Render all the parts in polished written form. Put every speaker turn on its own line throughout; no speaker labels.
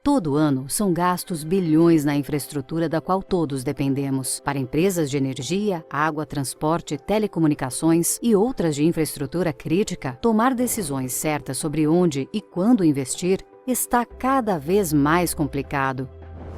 Todo ano, são gastos bilhões na infraestrutura da qual todos dependemos. Para empresas de energia, água, transporte, telecomunicações e outras de infraestrutura crítica, tomar decisões certas sobre onde e quando investir está cada vez mais complicado.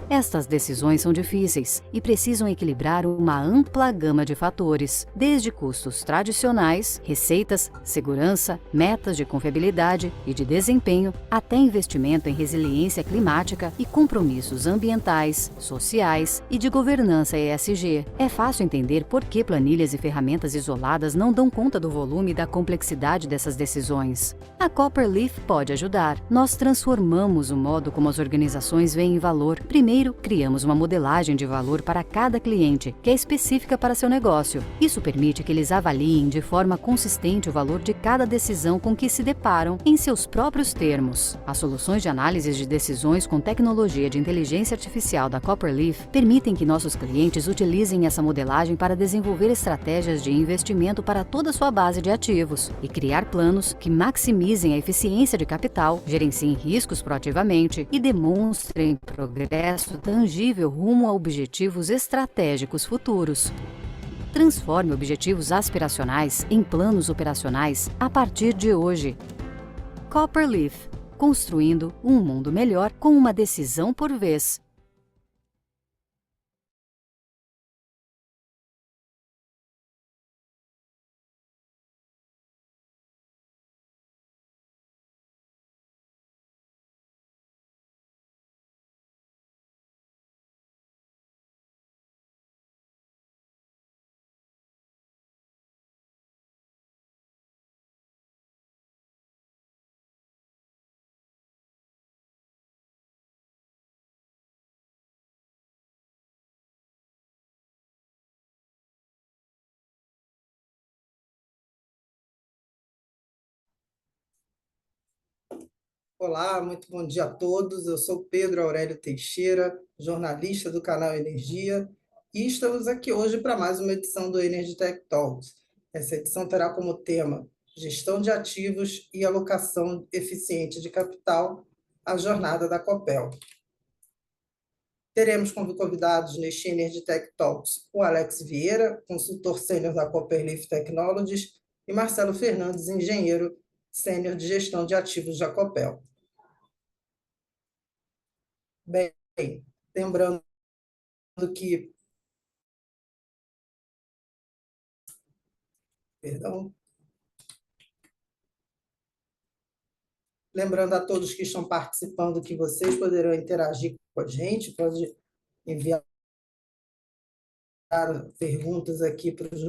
Estas decisões são difíceis e precisam equilibrar uma ampla gama de fatores, desde custos tradicionais, receitas, segurança, metas de confiabilidade e de desempenho, até investimento em resiliência climática e compromissos ambientais, sociais e de governança ESG. É fácil entender por que planilhas e ferramentas isoladas não dão conta do volume e da complexidade dessas decisões. A Copperleaf pode ajudar. Nós transformamos o modo como as organizações veem valor. Primeiro, criamos uma modelagem de valor para cada cliente, que é específica para seu negócio. Isso permite que eles avaliem de forma consistente o valor de cada decisão com que se deparam em seus próprios termos. As soluções de análise de decisões com tecnologia de inteligência artificial da Copperleaf permitem que nossos clientes utilizem essa modelagem para desenvolver estratégias de investimento para toda a sua base de ativos e criar planos que maximizem a eficiência de capital, gerenciem riscos proativamente e demonstrem progresso tangível rumo a objetivos estratégicos futuros. Transforme objetivos aspiracionais em planos operacionais a partir de hoje. Copperleaf, construindo um mundo melhor com uma decisão por vez.
Olá, muito bom dia a todos. Eu sou Pedro Aurélio Teixeira, jornalista do canal Energia, e estamos aqui hoje para mais uma edição do Energy Tech Talks. Essa edição terá como tema Gestão de Ativos e Alocação Eficiente de Capital, a jornada da Copel. Teremos como convidados neste Energy Tech Talks o Alex Vieira, consultor sênior da Copperleaf Technologies, e Marcelo Fernandes, engenheiro sênior de gestão de ativos da Copel. Bem, lembrando que, perdão, lembrando a todos que estão participando que vocês poderão interagir com a gente, pode enviar perguntas aqui para os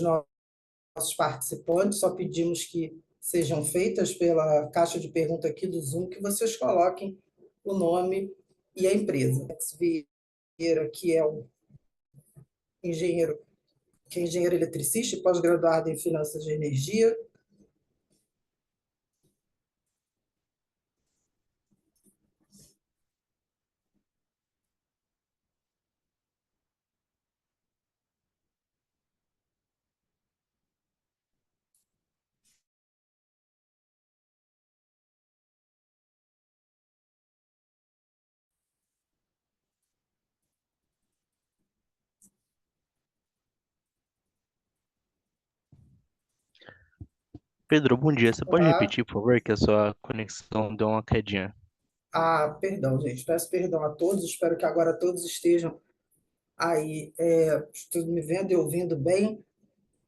nossos participantes, só pedimos que sejam feitas pela caixa de pergunta aqui do Zoom, que vocês coloquem o nome e a empresa. Alex Vieira, que é engenheiro eletricista e pós-graduado em Finanças de Energia.
Pedro, bom dia. Você pode
Olá.
repetir, por favor, que a sua conexão deu uma quedinha?
Perdão, gente. Peço perdão a todos. Espero que agora todos estejam aí me vendo e ouvindo bem.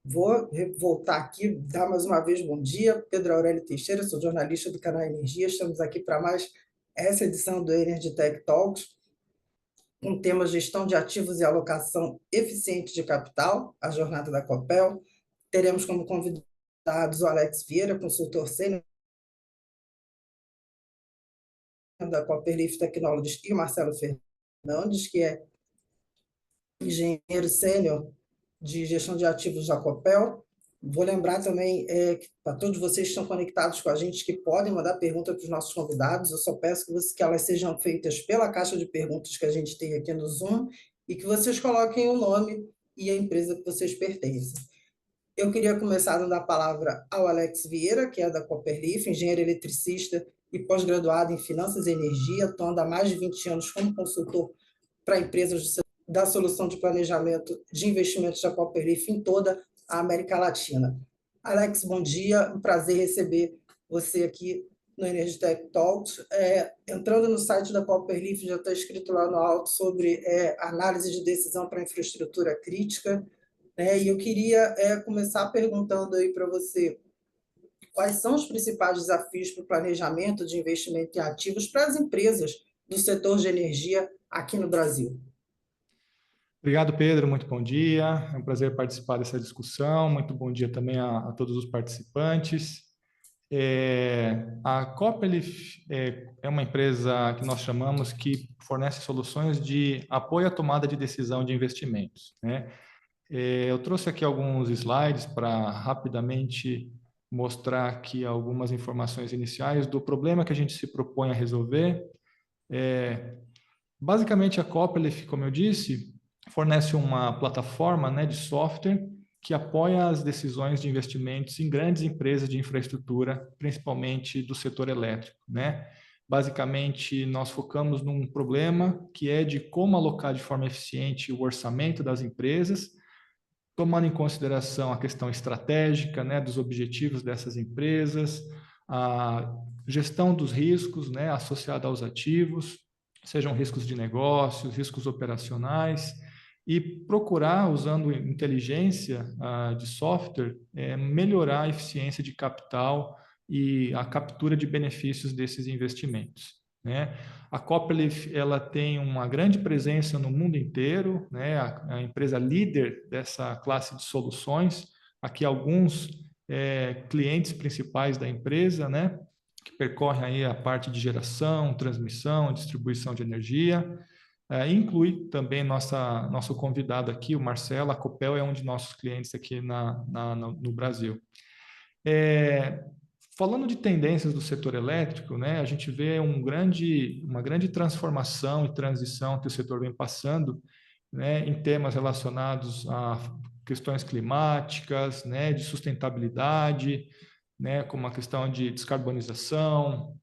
Vou voltar aqui, dar mais uma vez bom dia. Pedro Aurélio Teixeira, sou jornalista do canal Energia. Estamos aqui para mais essa edição do Energy Tech Talks, com o tema Gestão de Ativos e Alocação Eficiente de Capital, a jornada da Copel. Teremos como convidados o Alex Vieira, consultor sênior da Copperleaf Technologies, e o Marcelo Fernandes, que é engenheiro sênior de gestão de ativos da Copel. Vou lembrar também que para todos vocês que estão conectados com a gente, que podem mandar pergunta para os nossos convidados, eu só peço que elas sejam feitas pela caixa de perguntas que a gente tem aqui no Zoom e que vocês coloquem o nome e a empresa que vocês pertencem. Eu queria começar dando a palavra ao Alex Vieira, que é da Copperleaf, engenheiro eletricista e pós-graduado em Finanças e Energia, atuando há mais de 20 anos como consultor para empresas da solução de planejamento de investimentos da Copperleaf em toda a América Latina. Alex, bom dia, um prazer receber você aqui no Energy Tech Talks. Entrando no site da Copperleaf, já está escrito lá no alto sobre análise de decisão para infraestrutura crítica, né? E eu queria começar perguntando aí para você quais são os principais desafios para o planejamento de investimento em ativos para as empresas do setor de energia aqui no Brasil.
Obrigado, Pedro. Muito bom dia. É um prazer participar dessa discussão. Muito bom dia também a todos os participantes. A Copperleaf é uma empresa que nós chamamos que fornece soluções de apoio à tomada de decisão de investimentos, né? Eu trouxe aqui alguns slides para rapidamente mostrar aqui algumas informações iniciais do problema que a gente se propõe a resolver. Basicamente, a Copperleaf, como eu disse, fornece uma plataforma, né, de software que apoia as decisões de investimentos em grandes empresas de infraestrutura, principalmente do setor elétrico, né? Basicamente, nós focamos num problema que é de como alocar de forma eficiente o orçamento das empresas, tomando em consideração a questão estratégica, né, dos objetivos dessas empresas, a gestão dos riscos, né, associada aos ativos, sejam riscos de negócios, riscos operacionais, e procurar, usando inteligência de software, melhorar a eficiência de capital e a captura de benefícios desses investimentos, né? A Copperleaf, ela tem uma grande presença no mundo inteiro, né? A empresa líder dessa classe de soluções. Aqui alguns clientes principais da empresa, né? Que percorrem aí a parte de geração, transmissão, distribuição de energia. Inclui também nosso convidado aqui, o Marcelo. A Copel é um de nossos clientes aqui no Brasil. Falando de tendências do setor elétrico, né, a gente vê uma grande transformação e transição que o setor vem passando, né, em temas relacionados a questões climáticas, né, de sustentabilidade, né, como a questão de descarbonização,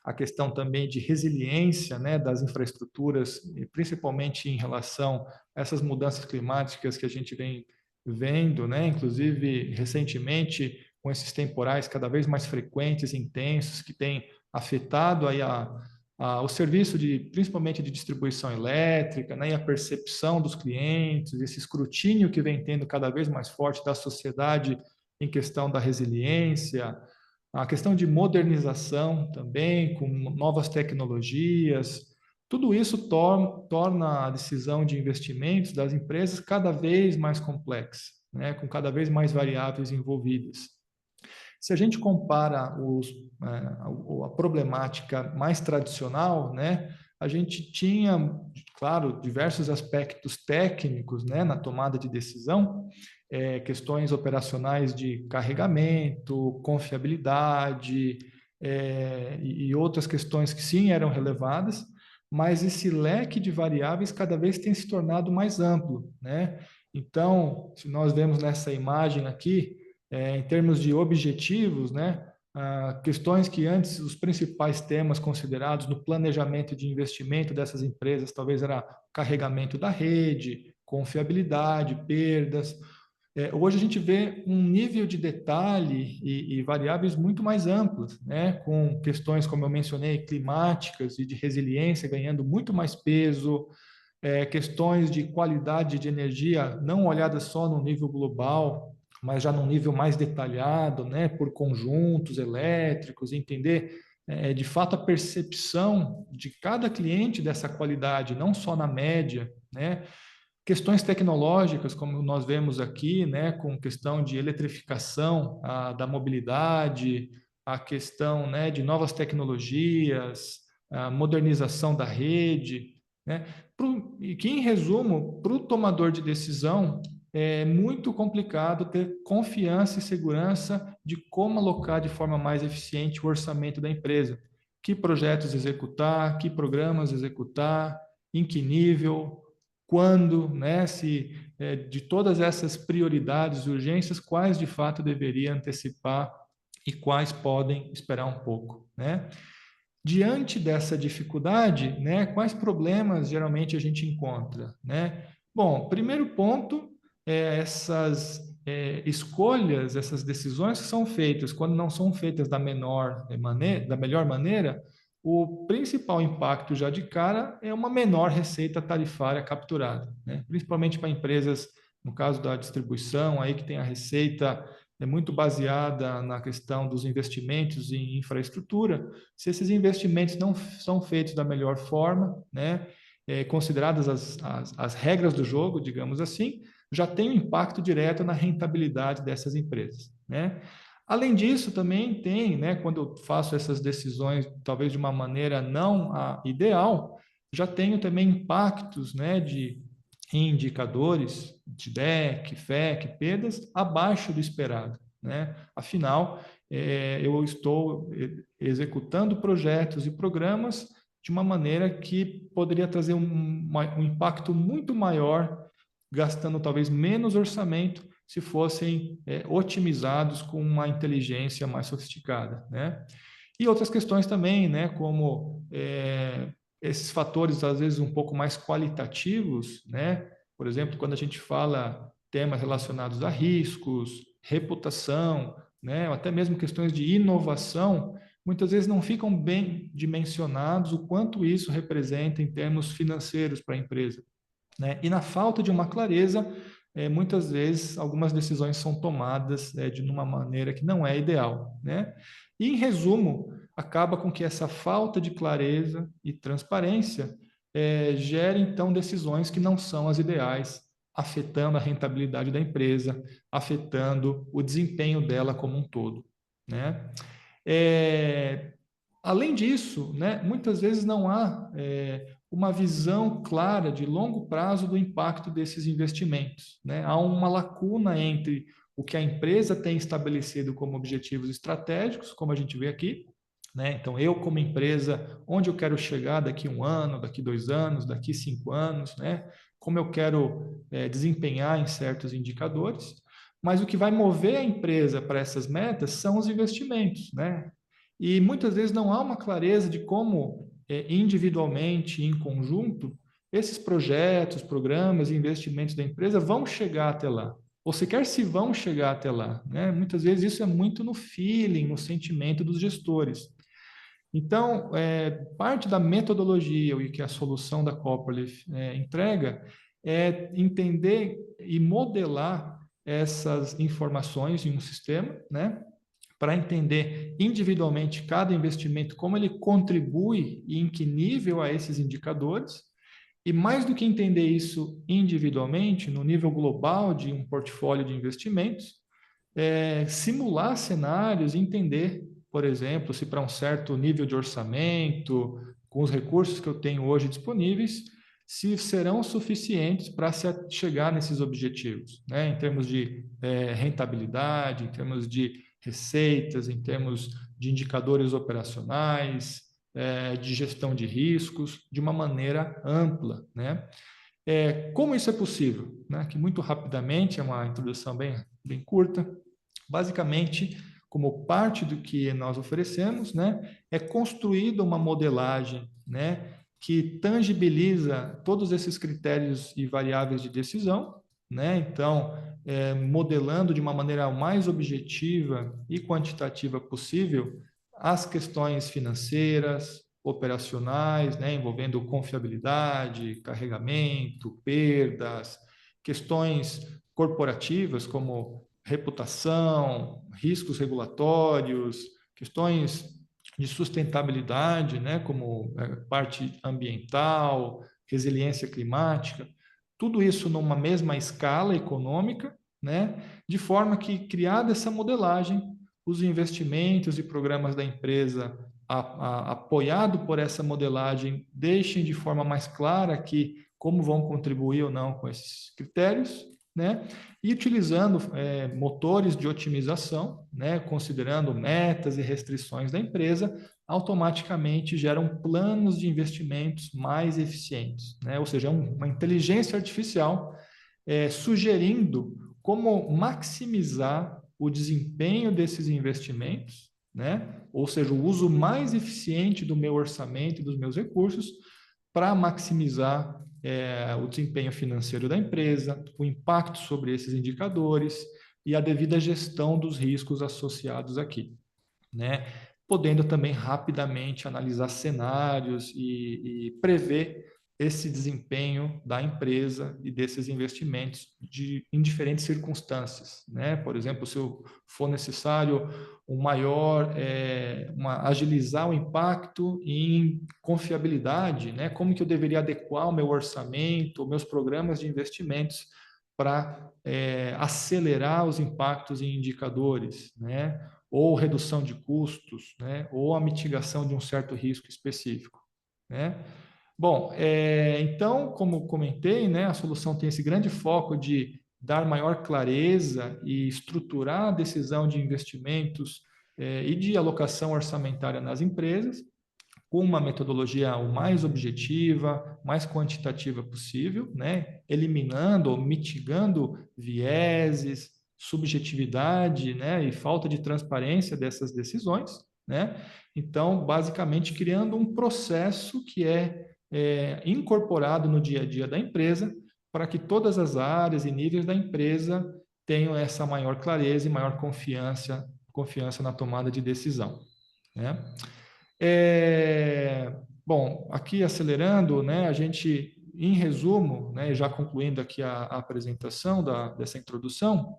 a questão também de resiliência, né, das infraestruturas, principalmente em relação a essas mudanças climáticas que a gente vem vendo, né, inclusive recentemente com esses temporais cada vez mais frequentes e intensos que têm afetado aí o serviço principalmente de distribuição elétrica, né, e a percepção dos clientes, esse escrutínio que vem tendo cada vez mais forte da sociedade em questão da resiliência, a questão de modernização também, com novas tecnologias. Tudo isso torna a decisão de investimentos das empresas cada vez mais complexa, né, com cada vez mais variáveis envolvidas. Se a gente compara a problemática mais tradicional, né, a gente tinha, claro, diversos aspectos técnicos, né, na tomada de decisão, questões operacionais de carregamento, confiabilidade, e outras questões que sim eram relevadas, mas esse leque de variáveis cada vez tem se tornado mais amplo, né? Então, se nós vemos nessa imagem aqui, em termos de objetivos, né, questões que antes os principais temas considerados no planejamento de investimento dessas empresas talvez era carregamento da rede, confiabilidade, perdas. Hoje a gente vê um nível de detalhe e variáveis muito mais amplas, né, com questões, como eu mencionei, climáticas e de resiliência ganhando muito mais peso, questões de qualidade de energia não olhadas só no nível global, mas já num nível mais detalhado, né, por conjuntos elétricos, entender de fato a percepção de cada cliente dessa qualidade, não só na média, né? Questões tecnológicas, como nós vemos aqui, né, com questão de eletrificação da mobilidade, a questão, né, de novas tecnologias, a modernização da rede, né, e que, em resumo, para o tomador de decisão, é muito complicado ter confiança e segurança de como alocar de forma mais eficiente o orçamento da empresa. Que projetos executar, que programas executar, em que nível, quando, né, de todas essas prioridades e urgências, quais de fato deveria antecipar e quais podem esperar um pouco, né? Diante dessa dificuldade, né, quais problemas geralmente a gente encontra, né? Bom, primeiro ponto é essas escolhas, essas decisões que são feitas, quando não são feitas da melhor maneira, o principal impacto já de cara é uma menor receita tarifária capturada, né? Principalmente para empresas, no caso da distribuição, aí que tem a receita muito baseada na questão dos investimentos em infraestrutura. Se esses investimentos não são feitos da melhor forma, né, consideradas as regras do jogo, digamos assim, já tem um impacto direto na rentabilidade dessas empresas, né? Além disso, também tem, né, quando eu faço essas decisões, talvez de uma maneira não ideal, já tenho também impactos, né, de indicadores de DEC, FEC, perdas abaixo do esperado, né? Afinal, eu estou executando projetos e programas de uma maneira que poderia trazer um impacto muito maior, gastando talvez menos orçamento, se fossem otimizados com uma inteligência mais sofisticada, né? E outras questões também, né, como esses fatores às vezes um pouco mais qualitativos, né? Por exemplo, quando a gente fala temas relacionados a riscos, reputação, né, ou até mesmo questões de inovação, muitas vezes não ficam bem dimensionados o quanto isso representa em termos financeiros para a empresa, né? E na falta de uma clareza, muitas vezes algumas decisões são tomadas de uma maneira que não é ideal, né? E, em resumo, acaba com que essa falta de clareza e transparência gere, então, decisões que não são as ideais, afetando a rentabilidade da empresa, afetando o desempenho dela como um todo, né? Além disso, né, muitas vezes não há uma visão clara de longo prazo do impacto desses investimentos, né? Há uma lacuna entre o que a empresa tem estabelecido como objetivos estratégicos, como a gente vê aqui, né? Então, eu como empresa, onde eu quero chegar daqui 1 ano, daqui 2 anos, daqui 5 anos, né? Como eu quero desempenhar em certos indicadores, mas o que vai mover a empresa para essas metas são os investimentos, né? E muitas vezes não há uma clareza de como, individualmente, em conjunto, esses projetos, programas e investimentos da empresa vão chegar até lá, ou sequer se vão chegar até lá, né? Muitas vezes isso é muito no feeling, no sentimento dos gestores. Então, parte da metodologia e que a solução da Copperleaf entrega é entender e modelar essas informações em um sistema, né? Para entender individualmente cada investimento, como ele contribui e em que nível a esses indicadores, e mais do que entender isso individualmente, no nível global de um portfólio de investimentos, simular cenários, entender, por exemplo, se para um certo nível de orçamento, com os recursos que eu tenho hoje disponíveis, se serão suficientes para se chegar nesses objetivos, né? Em termos de rentabilidade, em termos de receitas, em termos de indicadores operacionais, de gestão de riscos, de uma maneira ampla, né? Como isso é possível? Né? Que muito rapidamente, é uma introdução bem curta, basicamente, como parte do que nós oferecemos, né, é construída uma modelagem, né, que tangibiliza todos esses critérios e variáveis de decisão, né? Então, modelando de uma maneira mais objetiva e quantitativa possível as questões financeiras, operacionais, né, envolvendo confiabilidade, carregamento, perdas, questões corporativas como reputação, riscos regulatórios, questões de sustentabilidade, né, como parte ambiental, resiliência climática, tudo isso numa mesma escala econômica, né, de forma que, criada essa modelagem, os investimentos e programas da empresa, apoiado por essa modelagem, deixem de forma mais clara aqui como vão contribuir ou não com esses critérios, né? E utilizando motores de otimização, né, considerando metas e restrições da empresa, automaticamente geram planos de investimentos mais eficientes, né? Ou seja, uma inteligência artificial sugerindo como maximizar o desempenho desses investimentos, né? Ou seja, o uso mais eficiente do meu orçamento e dos meus recursos para maximizar o desempenho financeiro da empresa, o impacto sobre esses indicadores e a devida gestão dos riscos associados aqui, né? Podendo também rapidamente analisar cenários e prever esse desempenho da empresa e desses investimentos em diferentes circunstâncias, né? Por exemplo, se for necessário agilizar o impacto em confiabilidade, né? Como que eu deveria adequar o meu orçamento, meus programas de investimentos para acelerar os impactos em indicadores, né? Ou redução de custos, né? Ou a mitigação de um certo risco específico, né? Bom, então, como comentei, né, a solução tem esse grande foco de dar maior clareza e estruturar a decisão de investimentos e de alocação orçamentária nas empresas, com uma metodologia o mais objetiva, mais quantitativa possível, né, eliminando ou mitigando vieses, subjetividade, né, e falta de transparência dessas decisões, né? Então, basicamente, criando um processo que incorporado no dia a dia da empresa, para que todas as áreas e níveis da empresa tenham essa maior clareza e maior confiança na tomada de decisão, né? Bom, aqui acelerando, né, a gente, em resumo, né, já concluindo aqui a apresentação dessa introdução,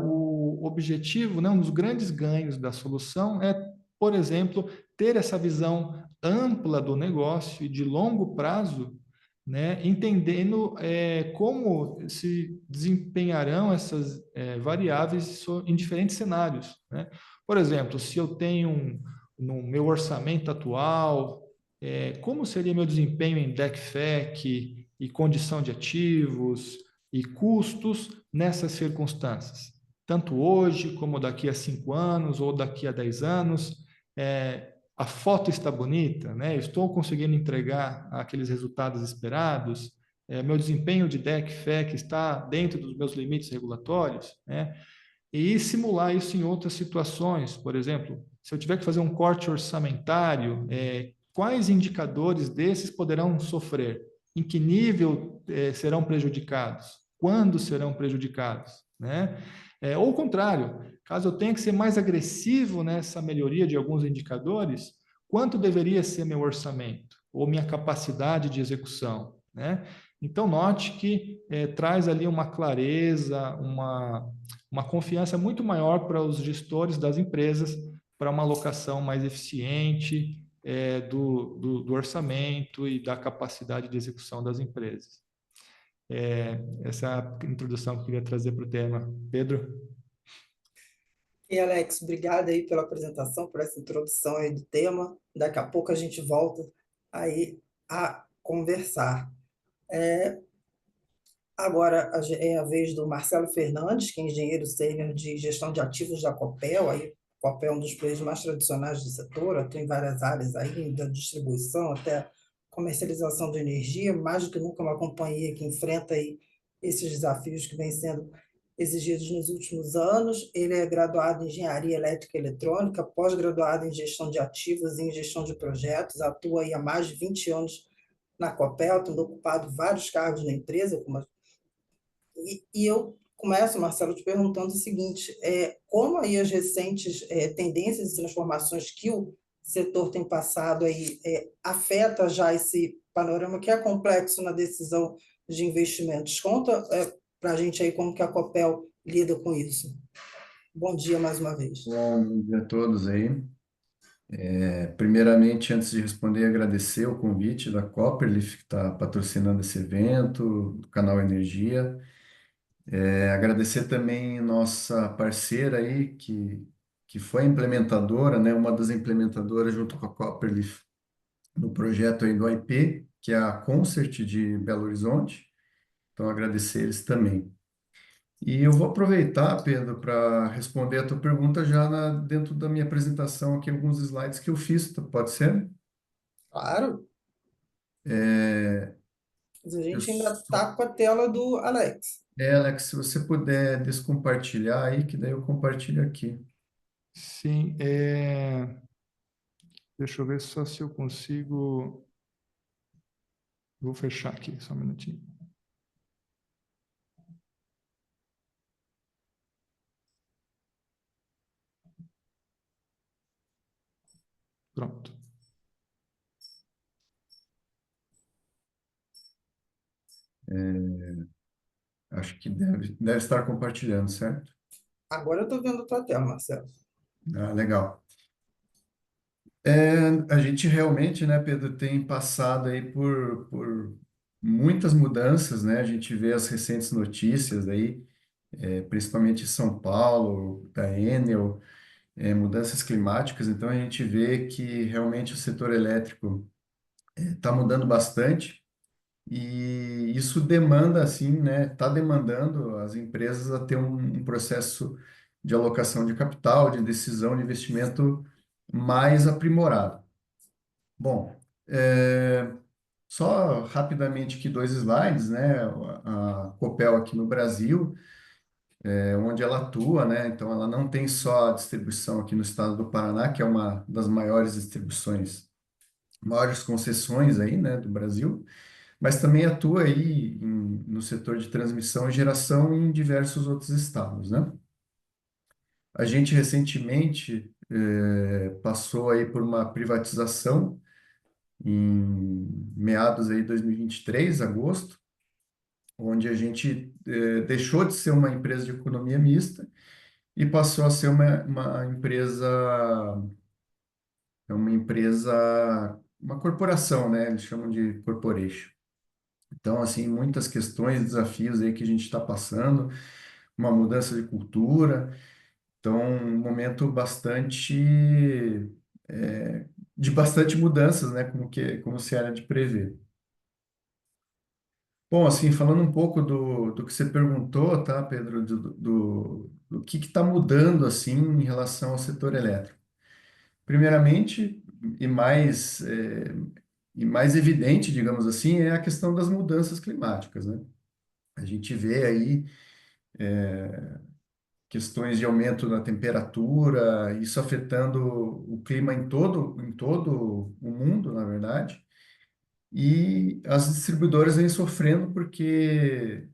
o objetivo, né, um dos grandes ganhos da solução é, por exemplo, ter essa visão ampla do negócio e de longo prazo, né, entendendo como se desempenharão essas variáveis em diferentes cenários, né? Por exemplo, se eu tenho no meu orçamento atual, como seria meu desempenho em DEC/FEC e condição de ativos e custos nessas circunstâncias, tanto hoje como daqui a 5 anos ou daqui a 10 anos. A foto está bonita, né? Estou conseguindo entregar aqueles resultados esperados, meu desempenho de DEC/FEC está dentro dos meus limites regulatórios, né? E simular isso em outras situações. Por exemplo, se eu tiver que fazer um corte orçamentário, quais indicadores desses poderão sofrer? Em que nível serão prejudicados? Quando serão prejudicados? Né? Ou o contrário, caso eu tenha que ser mais agressivo nessa melhoria de alguns indicadores, quanto deveria ser meu orçamento ou minha capacidade de execução? Né? Então, note que traz ali uma clareza, uma confiança muito maior para os gestores das empresas, para uma alocação mais eficiente do orçamento e da capacidade de execução das empresas. Essa é a introdução que eu queria trazer para o tema. Pedro?
E Alex, obrigada aí pela apresentação, por essa introdução aí do tema. Daqui a pouco a gente volta aí a conversar. Agora é a vez do Marcelo Fernandes, que é engenheiro sênior de gestão de ativos da Copel. Aí, Copel é um dos players mais tradicionais do setor, atua em várias áreas aí, da distribuição até comercialização de energia, mais do que nunca uma companhia que enfrenta aí esses desafios que vêm sendo exigidos nos últimos anos. Ele é graduado em Engenharia Elétrica e Eletrônica, pós-graduado em Gestão de Ativos e em Gestão de Projetos, atua aí há mais de 20 anos na Copel, tendo ocupado vários cargos na empresa, como e eu começo, Marcelo, te perguntando o seguinte: como aí as recentes tendências e transformações que o setor tem passado aí afeta já esse panorama que é complexo na decisão de investimentos? Conta para a gente aí como que a Copel lida com isso. Bom dia mais uma vez.
Bom dia a todos aí. Primeiramente, antes de responder, agradecer o convite da Copperleaf, que está patrocinando esse evento, do canal Energia. Agradecer também nossa parceira aí, que foi implementadora, né, uma das implementadoras junto com a Copperleaf no projeto aí do IP, que é a Concert de Belo Horizonte. Então, agradecer eles também. E eu vou aproveitar, Pedro, para responder a tua pergunta já dentro da minha apresentação aqui, alguns slides que eu fiz, pode ser?
Claro,
É,
mas a
eu
gente ainda
só-
está com a tela do Alex.
Alex, se você puder descompartilhar aí, que daí eu compartilho aqui.
Sim, deixa eu ver só se eu consigo. Vou fechar aqui, só um minutinho. Pronto.
Acho que deve estar compartilhando, certo?
Agora eu estou vendo a tua tela, Marcelo.
Ah, legal. A gente realmente, né, Pedro, tem passado aí por muitas mudanças, né? A gente vê as recentes notícias aí, principalmente em São Paulo, da Enel, mudanças climáticas. Então, a gente vê que realmente o setor elétrico está mudando bastante e isso demanda, assim, né? Está demandando as empresas a ter um processo de alocação de capital, de decisão de investimento mais aprimorado. Bom, só rapidamente aqui dois slides, né? A Copel aqui no Brasil, onde ela atua, né? Então, ela não tem só a distribuição aqui no estado do Paraná, que é uma das maiores distribuições, maiores concessões aí, né, do Brasil, mas também atua aí no setor de transmissão e geração em diversos outros estados, né? A gente recentemente passou aí por uma privatização em meados aí de 2023, agosto, onde a gente deixou de ser uma empresa de economia mista e passou a ser uma empresa, uma corporação, né? Eles chamam de corporation. Então, assim, muitas questões, desafios aí que a gente está passando, uma mudança de cultura, então, um momento de bastante mudanças, né? Como se era de prever. Bom, assim, falando um pouco do que você perguntou, tá, Pedro, do que está mudando, assim, em relação ao setor elétrico. Primeiramente, e mais evidente, digamos assim, é a questão das mudanças climáticas, né? A gente vê aí questões de aumento da temperatura, isso afetando o clima em todo o mundo, na verdade, e as distribuidoras vêm sofrendo porque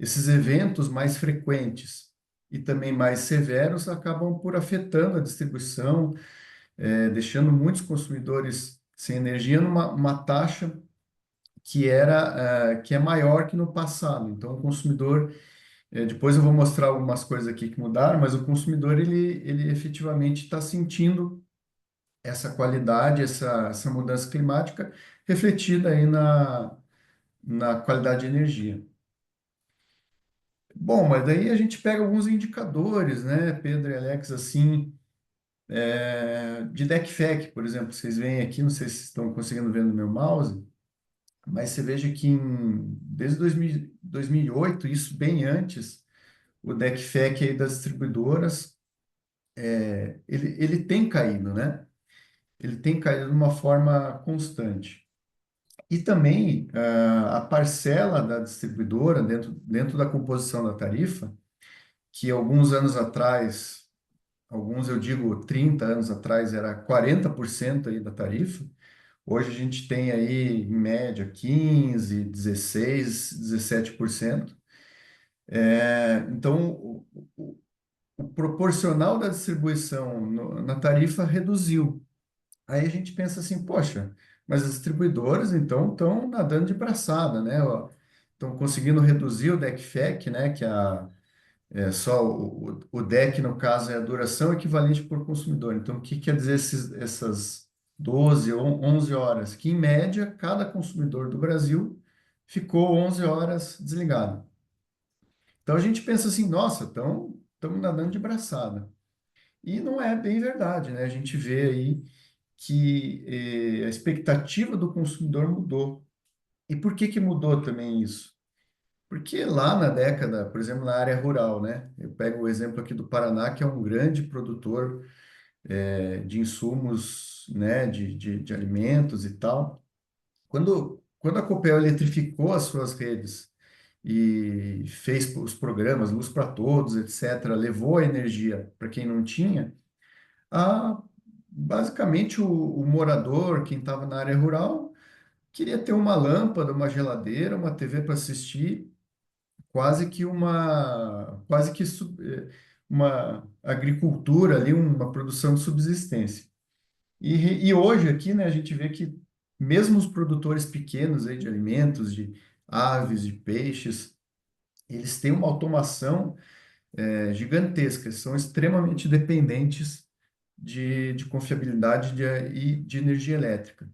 esses eventos mais frequentes e também mais severos acabam por afetando a distribuição, deixando muitos consumidores sem energia numa uma taxa que é maior que no passado. Então, o consumidor, depois eu vou mostrar algumas coisas aqui que mudaram, mas o consumidor, ele efetivamente está sentindo essa qualidade, essa mudança climática refletida aí na qualidade de energia. Bom, mas daí a gente pega alguns indicadores, né, Pedro e Alex, assim, de DECFEC, por exemplo, vocês veem aqui, não sei se estão conseguindo ver no meu mouse, mas você veja que desde 2008, isso bem antes, o DECFEC aí das distribuidoras, ele tem caído, né? Ele tem caído de uma forma constante. E também a parcela da distribuidora dentro da composição da tarifa, que alguns anos atrás, alguns eu digo 30 anos atrás, era 40% aí da tarifa. Hoje a gente tem aí, em média, 15, 16, 17%. Então, o proporcional da distribuição na tarifa reduziu. Aí a gente pensa assim, poxa, mas as distribuidoras então estão nadando de braçada, né? Estão conseguindo reduzir o DECFEC, né? Só o DEC, no caso, é a duração equivalente por consumidor. Então, o que quer dizer essas 12 ou 11 horas? Que, em média, cada consumidor do Brasil ficou 11 horas desligado. Então, a gente pensa assim, nossa, estamos nadando de braçada. E não é bem verdade, né? A gente vê aí que a expectativa do consumidor mudou. E por que que mudou também isso? Porque lá na década, por exemplo, na área rural, né? Eu pego o exemplo aqui do Paraná, que é um grande produtor de insumos, né? De alimentos e tal. Quando a Copel eletrificou as suas redes e fez os programas Luz para Todos, etc., levou a energia para quem não tinha, a, basicamente o morador, quem estava na área rural, queria ter uma lâmpada, uma geladeira, uma TV para assistir, quase que uma agricultura ali, uma produção de subsistência. E hoje aqui, né, a gente vê que mesmo os produtores pequenos aí de alimentos, de aves, de peixes, eles têm uma automação gigantesca, são extremamente dependentes de confiabilidade e de energia elétrica.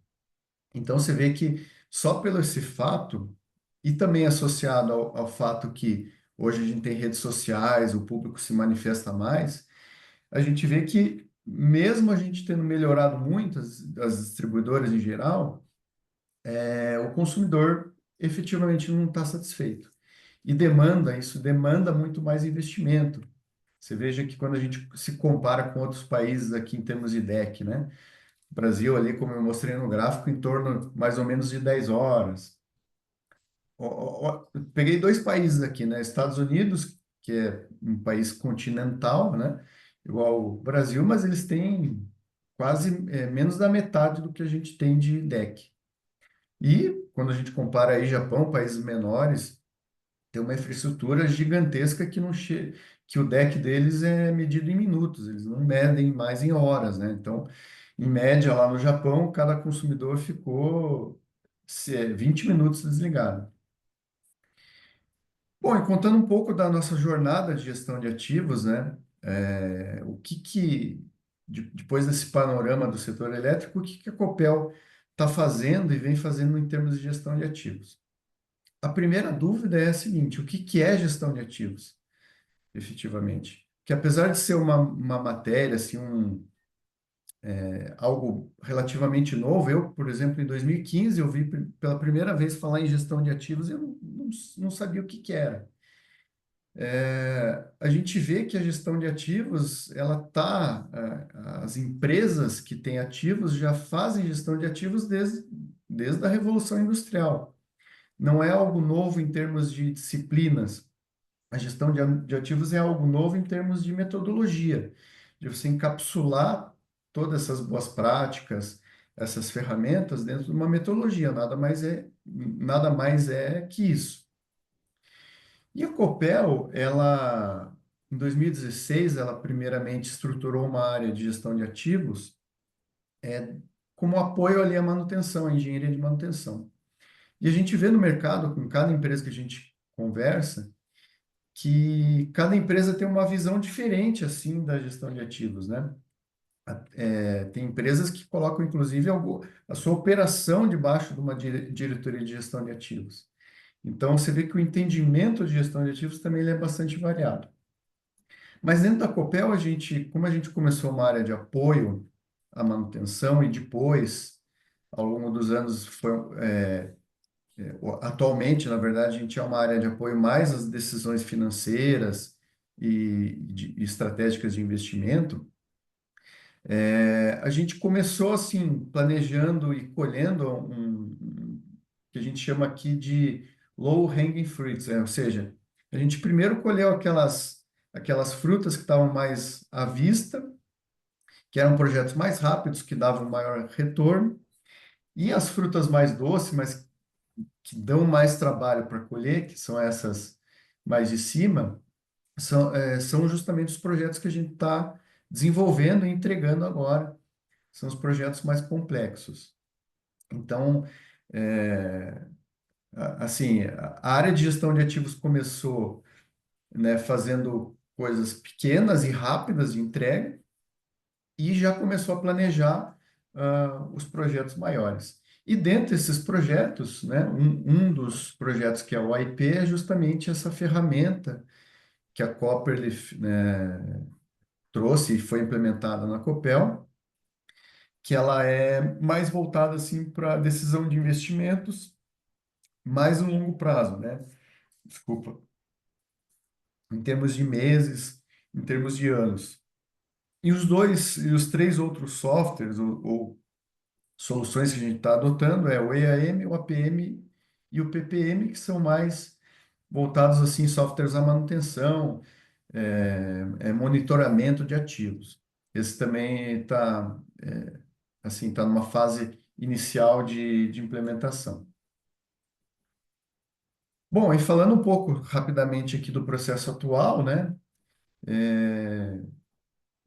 Então você vê que só pelo esse fato, e também associado ao fato que hoje a gente tem redes sociais, o público se manifesta mais, a gente vê que mesmo a gente tendo melhorado muito as distribuidoras em geral, o consumidor efetivamente não está satisfeito. E isso demanda muito mais investimento. Você veja que quando a gente se compara com outros países aqui em termos de DEC, né? O Brasil ali, como eu mostrei no gráfico, em torno mais ou menos de 10 horas. Peguei dois países aqui, né? Estados Unidos, que é um país continental, né? Igual o Brasil, mas eles têm quase menos da metade do que a gente tem de DEC. E quando a gente compara aí Japão, países menores, tem uma infraestrutura gigantesca que não que o DEC deles é medido em minutos, eles não medem mais em horas, né? Então, em média, lá no Japão, cada consumidor ficou 20 minutos desligado. Bom, e contando um pouco da nossa jornada de gestão de ativos, né? Depois desse panorama do setor elétrico, o que que a Copel está fazendo e vem fazendo em termos de gestão de ativos? A primeira dúvida é a seguinte: o que que é gestão de ativos, efetivamente? Que apesar de ser uma matéria, assim, algo relativamente novo, eu, por exemplo, em 2015, eu vi pela primeira vez falar em gestão de ativos e eu não sabia o que que era. A gente vê que a gestão de ativos, as empresas que têm ativos já fazem gestão de ativos desde a Revolução Industrial. Não é algo novo em termos de disciplinas. A gestão de ativos é algo novo em termos de metodologia, de você encapsular todas essas boas práticas, essas ferramentas dentro de uma metodologia, nada mais é que isso. E a Copel, em 2016, ela primeiramente estruturou uma área de gestão de ativos, como apoio ali à manutenção, à engenharia de manutenção. E a gente vê no mercado, com cada empresa que a gente conversa, que cada empresa tem uma visão diferente, assim, da gestão de ativos, né? Tem empresas que colocam, inclusive, a sua operação debaixo de uma diretoria de gestão de ativos. Então, você vê que o entendimento de gestão de ativos também ele é bastante variado. Mas dentro da Copel, como a gente começou uma área de apoio à manutenção e depois, ao longo dos anos, atualmente, na verdade, a gente é uma área de apoio mais às decisões financeiras e estratégicas de investimento. A gente começou assim, planejando e colhendo que a gente chama aqui de low hanging fruits, ou seja, a gente primeiro colheu aquelas frutas que estavam mais à vista, que eram projetos mais rápidos, que davam maior retorno, e as frutas mais doces, mas que dão mais trabalho para colher, que são essas mais de cima, são justamente os projetos que a gente está desenvolvendo e entregando agora. São os projetos mais complexos. Então, assim, a área de gestão de ativos começou, né, fazendo coisas pequenas e rápidas de entrega e já começou a planejar os projetos maiores. E dentro desses projetos, né, um dos projetos que é o AIP é justamente essa ferramenta que a Copperleaf, né, trouxe e foi implementada na Copel, que ela é mais voltada assim para decisão de investimentos, mais no longo prazo, né? Desculpa, em termos de meses, em termos de anos. E os três outros softwares ou soluções que a gente está adotando é o EAM, o APM e o PPM, que são mais voltados assim, softwares à manutenção, monitoramento de ativos. Esse também está assim, tá numa fase inicial de implementação. Bom, e falando um pouco rapidamente aqui do processo atual, né?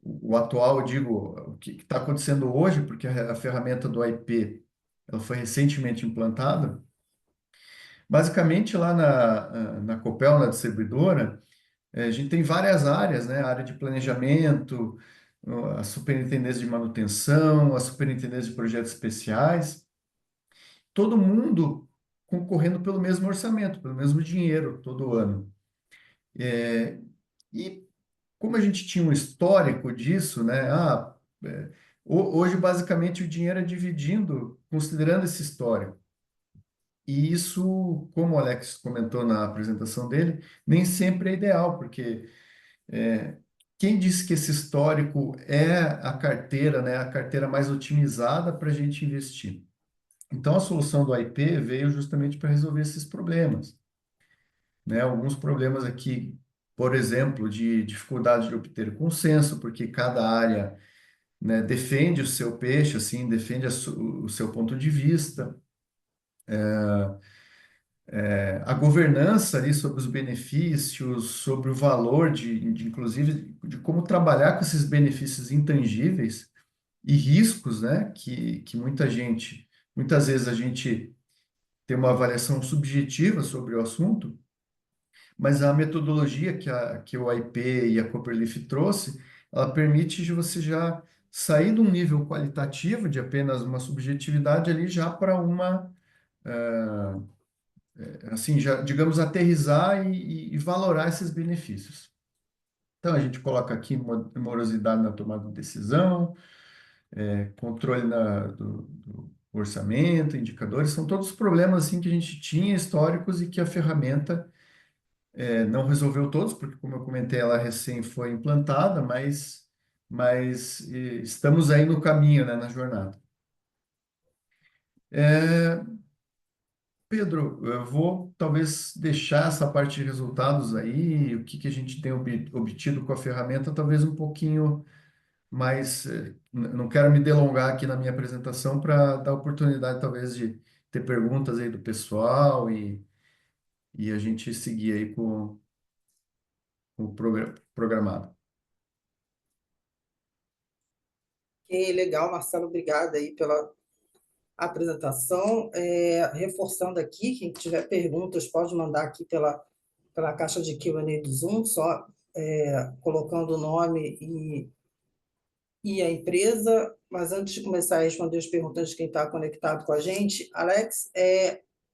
O atual, eu digo, o que está acontecendo hoje, porque a ferramenta do IP ela foi recentemente implantada. Basicamente, lá na Copel, na distribuidora, a gente tem várias áreas, né? A área de planejamento, a superintendência de manutenção, a superintendência de projetos especiais, todo mundo concorrendo pelo mesmo orçamento, pelo mesmo dinheiro todo ano. E como a gente tinha um histórico disso, né? Hoje, basicamente, o dinheiro é dividindo, considerando esse histórico. E isso, como o Alex comentou na apresentação dele, nem sempre é ideal, porque quem disse que esse histórico é a carteira, né? A carteira mais otimizada para a gente investir. Então, a solução do IP veio justamente para resolver esses problemas, né? Alguns problemas aqui, por exemplo, de dificuldade de obter consenso, porque cada área, né, defende o seu peixe, assim, defende o seu ponto de vista. A governança ali sobre os benefícios, sobre o valor inclusive, de como trabalhar com esses benefícios intangíveis e riscos, né, que muitas vezes a gente tem uma avaliação subjetiva sobre o assunto, mas a metodologia que o IP e a Copperleaf trouxe, ela permite de você já sair de um nível qualitativo, de apenas uma subjetividade ali, já para assim, já, digamos, aterrissar e valorar esses benefícios. Então, a gente coloca aqui morosidade na tomada de decisão, controle do orçamento, indicadores, são todos problemas assim, que a gente tinha históricos e que a ferramenta não resolveu todos, porque, como eu comentei, ela recém foi implantada, mas estamos aí no caminho, né, na jornada. Pedro, eu vou talvez deixar essa parte de resultados aí, o que a gente tem obtido com a ferramenta, talvez um pouquinho mais. Não quero me delongar aqui na minha apresentação para dar oportunidade, talvez, de ter perguntas aí do pessoal e a gente seguir aí com o programado.
Ok, legal, Marcelo, obrigada aí pela apresentação. Reforçando aqui, quem tiver perguntas pode mandar aqui pela caixa de Q&A do Zoom, só colocando o nome e a empresa. Mas antes de começar a responder as perguntas de quem está conectado com a gente, Alex,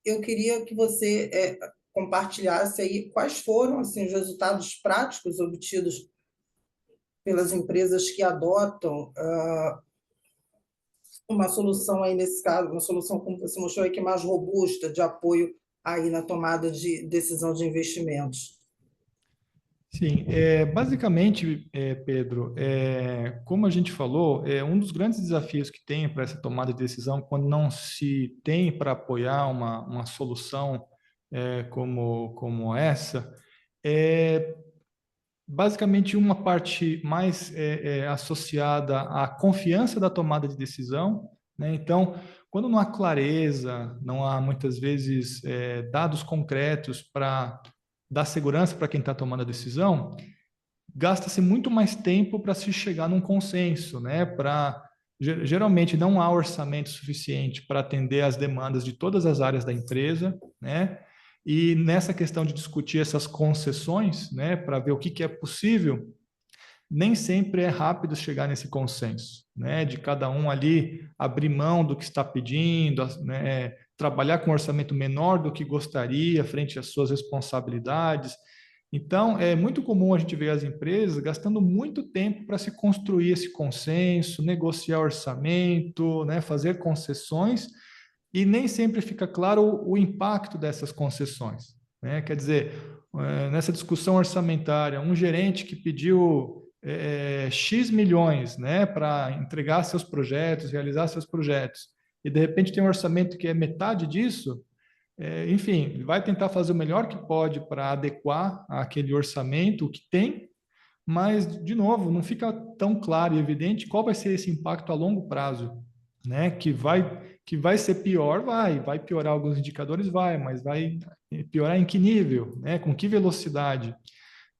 eu queria que você compartilhasse aí quais foram assim, os resultados práticos obtidos pelas empresas que adotam uma solução aí nesse caso, uma solução como você mostrou aí, que é mais robusta, de apoio aí na tomada de decisão de investimentos.
Sim, basicamente, Pedro, como a gente falou, um dos grandes desafios que tem para essa tomada de decisão, quando não se tem para apoiar uma solução como essa, é basicamente uma parte mais associada à confiança da tomada de decisão, né? Então, quando não há clareza, não há muitas vezes dados concretos para dar segurança para quem está tomando a decisão, gasta-se muito mais tempo para se chegar num consenso, né? Geralmente não há orçamento suficiente para atender às demandas de todas as áreas da empresa, né? E nessa questão de discutir essas concessões, né, para ver o que é possível, nem sempre é rápido chegar nesse consenso, né, de cada um ali abrir mão do que está pedindo, né, trabalhar com um orçamento menor do que gostaria frente às suas responsabilidades. Então, é muito comum a gente ver as empresas gastando muito tempo para se construir esse consenso, negociar orçamento, né, fazer concessões, e nem sempre fica claro o impacto dessas concessões, né? Quer dizer, nessa discussão orçamentária, um gerente que pediu X milhões, né, para entregar seus projetos, realizar seus projetos, e de repente tem um orçamento que é metade disso, enfim, ele vai tentar fazer o melhor que pode para adequar àquele orçamento, o que tem, mas, de novo, não fica tão claro e evidente qual vai ser esse impacto a longo prazo, né? Que vai ser pior, vai piorar alguns indicadores, mas vai piorar em que nível, né? Com que velocidade,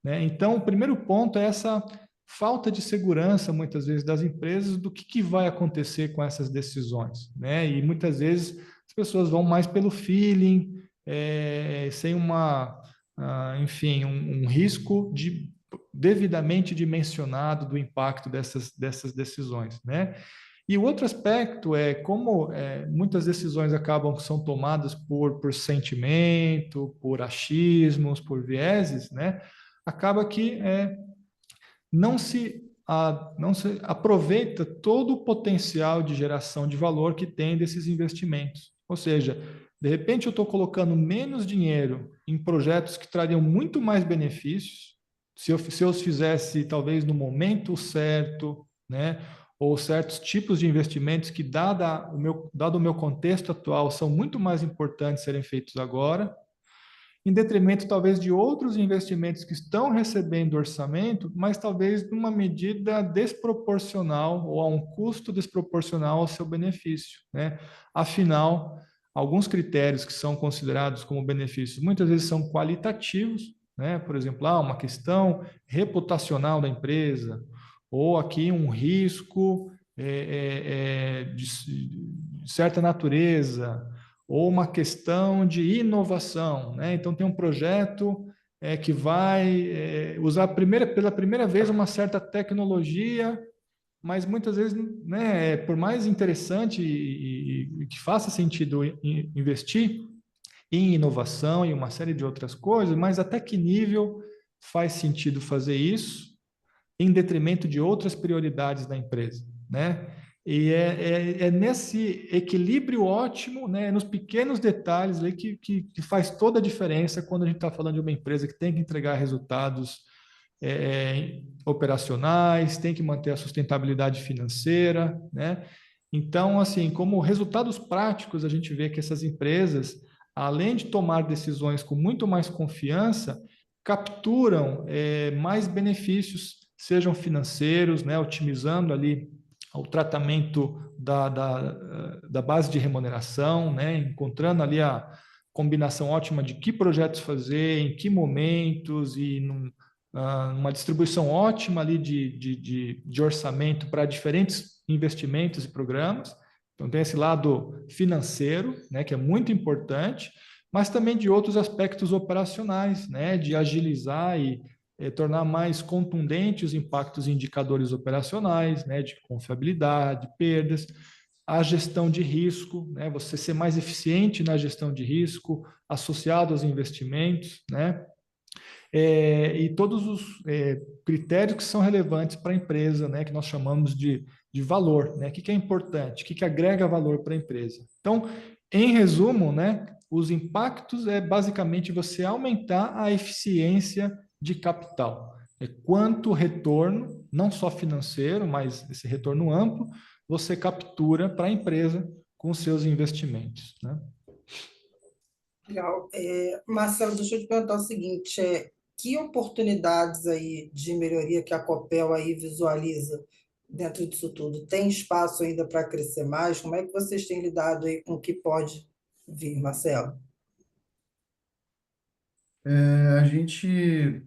né? Então, o primeiro ponto é essa falta de segurança, muitas vezes, das empresas do que vai acontecer com essas decisões, né? E muitas vezes as pessoas vão mais pelo feeling, sem enfim, um risco devidamente dimensionado do impacto dessas decisões, né? E o outro aspecto é como muitas decisões são tomadas por sentimento, por achismos, por vieses, né? Acaba que não se aproveita todo o potencial de geração de valor que tem desses investimentos. Ou seja, de repente eu estou colocando menos dinheiro em projetos que trariam muito mais benefícios, se eu os fizesse talvez no momento certo, né? Ou certos tipos de investimentos que, dado o meu contexto atual, são muito mais importantes serem feitos agora, em detrimento talvez de outros investimentos que estão recebendo orçamento, mas talvez numa medida desproporcional ou a um custo desproporcional ao seu benefício, né? Afinal, alguns critérios que são considerados como benefícios muitas vezes são qualitativos, né? Por exemplo, uma questão reputacional da empresa, ou aqui um risco de certa natureza, ou uma questão de inovação, né? Então tem um projeto que vai usar pela primeira vez uma certa tecnologia, mas muitas vezes, né, por mais interessante e que faça sentido investir em inovação e uma série de outras coisas, mas até que nível faz sentido fazer isso em detrimento de outras prioridades da empresa, né? E é nesse equilíbrio ótimo, né, nos pequenos detalhes aí que faz toda a diferença quando a gente está falando de uma empresa que tem que entregar resultados operacionais, tem que manter a sustentabilidade financeira, né? Então, assim, como resultados práticos, a gente vê que essas empresas, além de tomar decisões com muito mais confiança, capturam mais benefícios, sejam financeiros, né, otimizando ali o tratamento da base de remuneração, né, encontrando ali a combinação ótima de que projetos fazer, em que momentos e uma distribuição ótima ali de orçamento para diferentes investimentos e programas. Então, tem esse lado financeiro, né, que é muito importante, mas também de outros aspectos operacionais, né, de agilizar e tornar mais contundentes os impactos em indicadores operacionais, né, de confiabilidade, perdas, a gestão de risco, né, você ser mais eficiente na gestão de risco associado aos investimentos, né, e todos os critérios que são relevantes para a empresa, né, que nós chamamos de valor, né, o que é importante, o que agrega valor para a empresa. Então, em resumo, né, os impactos é basicamente você aumentar a eficiência de capital. É quanto retorno, não só financeiro, mas esse retorno amplo, você captura para a empresa com seus investimentos, né?
Legal. Marcelo, deixa eu te perguntar o seguinte, que oportunidades aí de melhoria que a Copel aí visualiza dentro disso tudo? Tem espaço ainda para crescer mais? Como é que vocês têm lidado aí com o que pode vir, Marcelo?
A gente,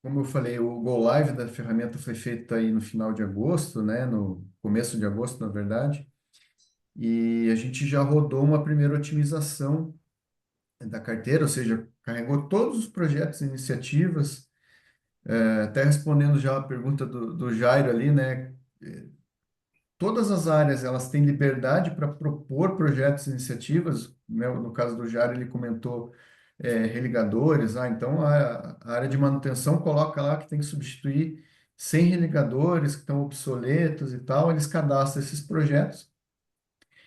como eu falei, o Go Live da ferramenta foi feito aí no final de agosto, né? No começo de agosto, na verdade. E a gente já rodou uma primeira otimização da carteira, ou seja, carregou todos os projetos e iniciativas, até respondendo já a pergunta do Jairo ali, né? Todas as áreas elas têm liberdade para propor projetos e iniciativas, né? No caso do Jairo, ele comentou religadores, então a área de manutenção coloca lá que tem que substituir 100 religadores que estão obsoletos e tal, eles cadastram esses projetos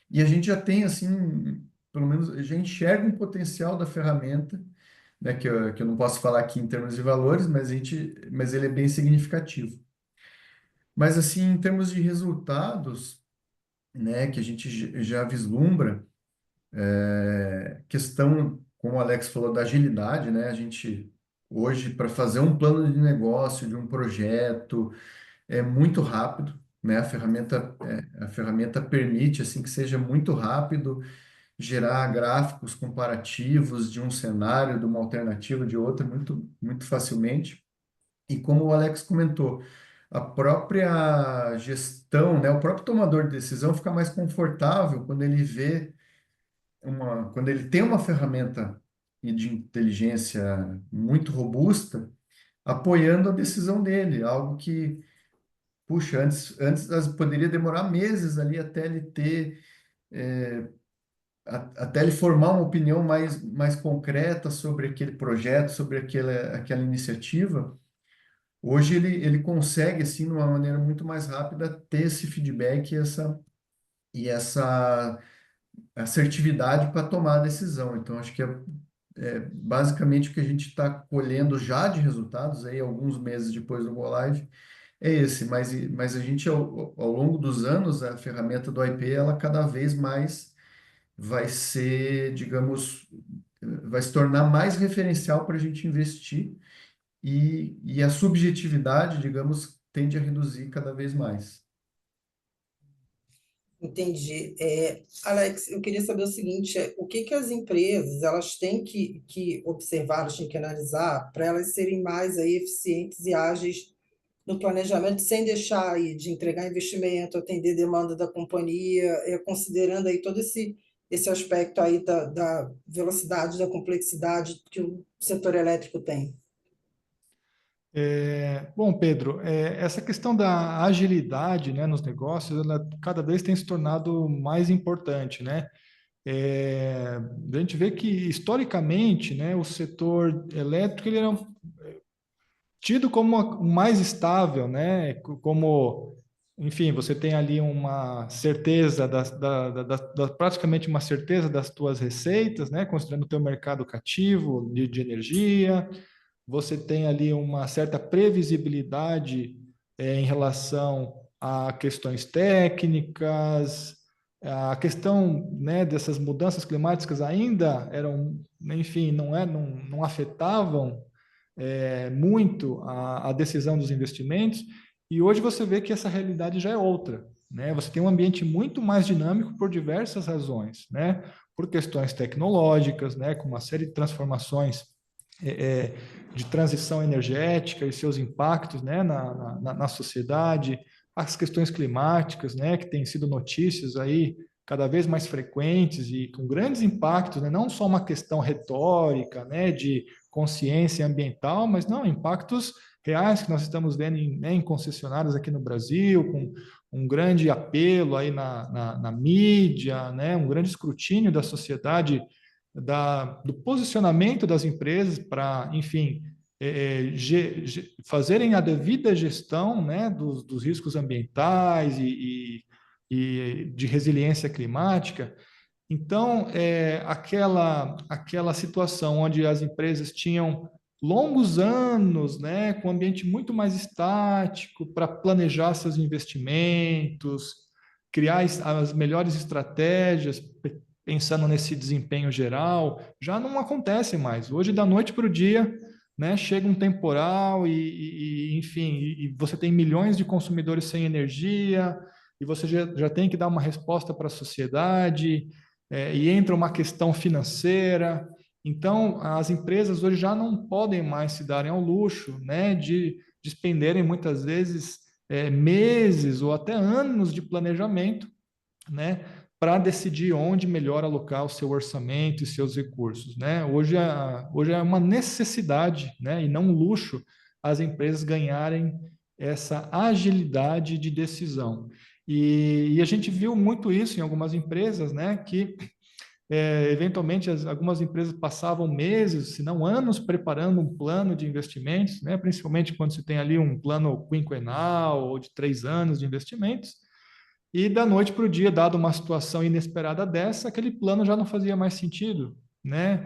e a gente já tem, assim, pelo menos, já enxerga um potencial da ferramenta, né, que eu não posso falar aqui em termos de valores, mas ele é bem significativo. Mas, assim, em termos de resultados, né, que a gente já vislumbra, Questão, como o Alex falou, da agilidade, né? A gente, hoje, para fazer um plano de negócio, de um projeto, é muito rápido, né? A ferramenta permite, assim, que seja muito rápido, gerar gráficos comparativos de um cenário, de uma alternativa, de outra, muito, muito facilmente. E como o Alex comentou, a própria gestão, né, o próprio tomador de decisão fica mais confortável quando ele tem uma ferramenta de inteligência muito robusta apoiando a decisão dele, algo que, puxa, antes poderia demorar meses ali até ele ter, até ele formar uma opinião mais concreta sobre aquele projeto, sobre aquela iniciativa. Hoje ele consegue, assim, de uma maneira muito mais rápida, ter esse feedback e essa assertividade para tomar a decisão. Então, acho que é basicamente o que a gente está colhendo já de resultados, aí, alguns meses depois do Go Live, é esse. Mas a gente, ao longo dos anos, a ferramenta do IP, ela cada vez mais vai ser, digamos, vai se tornar mais referencial para a gente investir e a subjetividade, digamos, tende a reduzir cada vez mais.
Entendi. Alex, eu queria saber o seguinte, o que que as empresas elas têm que observar, elas têm que analisar para elas serem mais aí eficientes e ágeis no planejamento, sem deixar aí de entregar investimento, atender demanda da companhia, considerando aí todo esse aspecto aí da velocidade, da complexidade que o setor elétrico tem.
Bom, Pedro, essa questão da agilidade, né, nos negócios, ela cada vez tem se tornado mais importante, né? A gente vê que, historicamente, né, o setor elétrico ele era tido como o mais estável, né? Como, enfim, você tem ali uma certeza, praticamente uma certeza das tuas receitas, né? Considerando o teu mercado cativo de energia, você tem ali uma certa previsibilidade em relação a questões técnicas, a questão, né, dessas mudanças climáticas ainda eram, enfim, não afetavam muito a decisão dos investimentos, e hoje você vê que essa realidade já é outra, né? Você tem um ambiente muito mais dinâmico por diversas razões, né? Por questões tecnológicas, né, com uma série de transformações de transição energética e seus impactos, né, na sociedade, as questões climáticas, né, que têm sido notícias aí cada vez mais frequentes e com grandes impactos, né, não só uma questão retórica, né, de consciência ambiental, mas não, impactos reais que nós estamos vendo em concessionárias aqui no Brasil, com um grande apelo aí na mídia, né, um grande escrutínio da sociedade do posicionamento das empresas para, enfim, fazerem a devida gestão, né, dos riscos ambientais e de resiliência climática. Então, aquela situação onde as empresas tinham longos anos, né, com um ambiente muito mais estático para planejar seus investimentos, criar as melhores estratégias, pensando nesse desempenho geral, já não acontece mais. Hoje, da noite para o dia, né, chega um temporal enfim, e você tem milhões de consumidores sem energia, e você já tem que dar uma resposta para a sociedade, e entra uma questão financeira. Então, as empresas hoje já não podem mais se darem ao luxo, né, de despenderem muitas vezes meses ou até anos de planejamento, né, para decidir onde melhor alocar o seu orçamento e seus recursos, né? Hoje é uma necessidade, né, e não um luxo, as empresas ganharem essa agilidade de decisão. E a gente viu muito isso em algumas empresas, né, que eventualmente algumas empresas passavam meses, se não anos, preparando um plano de investimentos, né, principalmente quando você tem ali um plano quinquenal ou de 3 anos de investimentos, e da noite para o dia, dado uma situação inesperada dessa, aquele plano já não fazia mais sentido, né?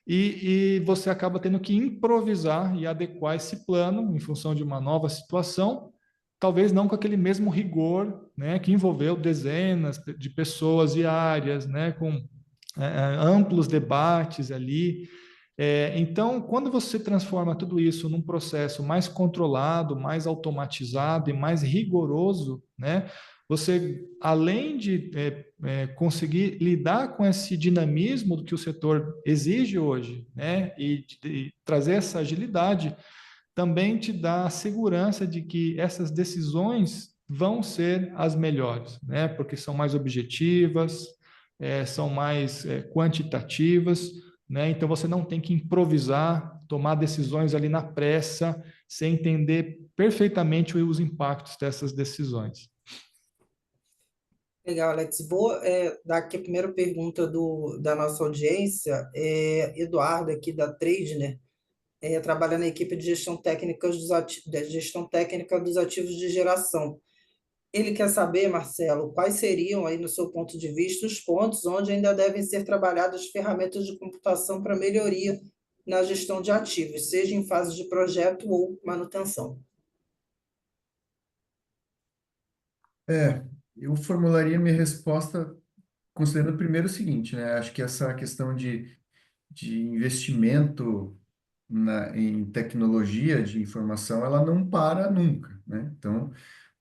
E você acaba tendo que improvisar e adequar esse plano em função de uma nova situação, talvez não com aquele mesmo rigor, né, que envolveu dezenas de pessoas e áreas, né, com amplos debates ali. Então, quando você transforma tudo isso num processo mais controlado, mais automatizado e mais rigoroso, né, você, além de conseguir lidar com esse dinamismo do que o setor exige hoje, né, e de trazer essa agilidade, também te dá a segurança de que essas decisões vão ser as melhores, né, porque são mais objetivas, são mais quantitativas, né? Então você não tem que improvisar, tomar decisões ali na pressa, sem entender perfeitamente os impactos dessas decisões.
Legal, Alex. Vou dar aqui a primeira pergunta da nossa audiência. Eduardo, aqui da Tradner, trabalha na equipe de gestão técnica dos ativos de geração. Ele quer saber, Marcelo, quais seriam, aí, no seu ponto de vista, os pontos onde ainda devem ser trabalhadas ferramentas de computação para melhoria na gestão de ativos, seja em fase de projeto ou manutenção.
Eu formularia minha resposta considerando primeiro o seguinte, né? Acho que essa questão de investimento em tecnologia de informação, ela não para nunca, né? Então,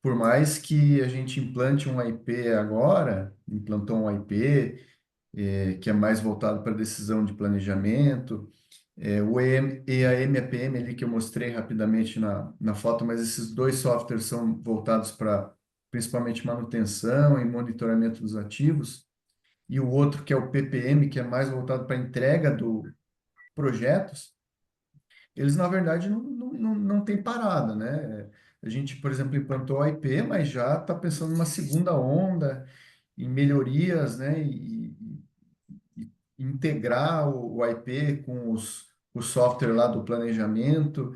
por mais que a gente implante um IP agora, implantou um IP, que é mais voltado para decisão de planejamento, o EAM e a PM ali que eu mostrei rapidamente na foto, mas esses dois softwares são voltados para principalmente manutenção e monitoramento dos ativos, e o outro que é o PPM, que é mais voltado para entrega do projetos, eles na verdade não têm parada, né? A gente, por exemplo, implantou o IP, mas já está pensando numa segunda onda, em melhorias, né? E integrar o IP com o software lá do planejamento,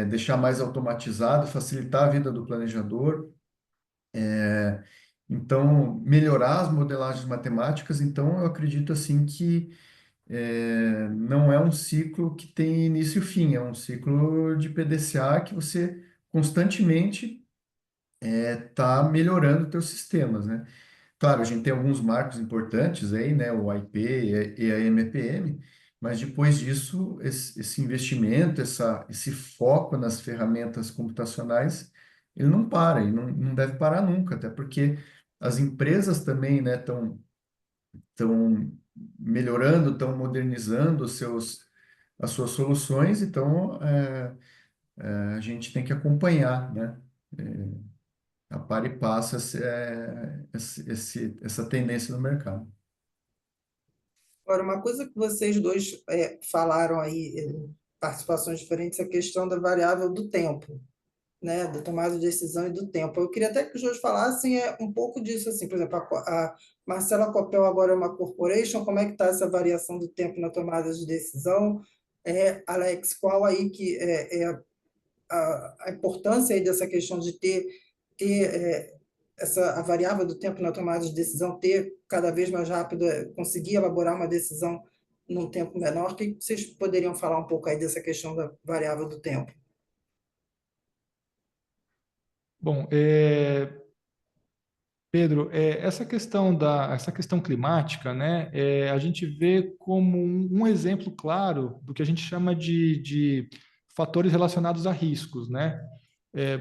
deixar mais automatizado, facilitar a vida do planejador. Então, melhorar as modelagens matemáticas. Então, eu acredito assim que não é um ciclo que tem início e fim, é um ciclo de PDCA que você constantemente está melhorando os teus sistemas, né? Claro, a gente tem alguns marcos importantes aí, né? O IP e a MPM, mas depois disso, esse investimento, esse foco nas ferramentas computacionais, ele não para, e não deve parar nunca, até porque as empresas também, né, estão melhorando, estão modernizando as suas soluções, então a gente tem que acompanhar, né? A par e passo essa tendência no mercado.
Agora, uma coisa que vocês dois falaram aí, participações diferentes, é a questão da variável do tempo, né, da tomada de decisão e do tempo. Eu queria até que os dois falassem um pouco disso, assim, por exemplo, a Marcela Copel agora é uma corporation, como é que está essa variação do tempo na tomada de decisão? Alex, qual aí que a importância aí dessa questão de ter a variável do tempo na tomada de decisão, ter cada vez mais rápido, conseguir elaborar uma decisão num tempo menor? O que vocês poderiam falar um pouco aí dessa questão da variável do tempo?
Bom, Pedro, essa questão climática, né, a gente vê como um exemplo claro do que a gente chama de fatores relacionados a riscos, né?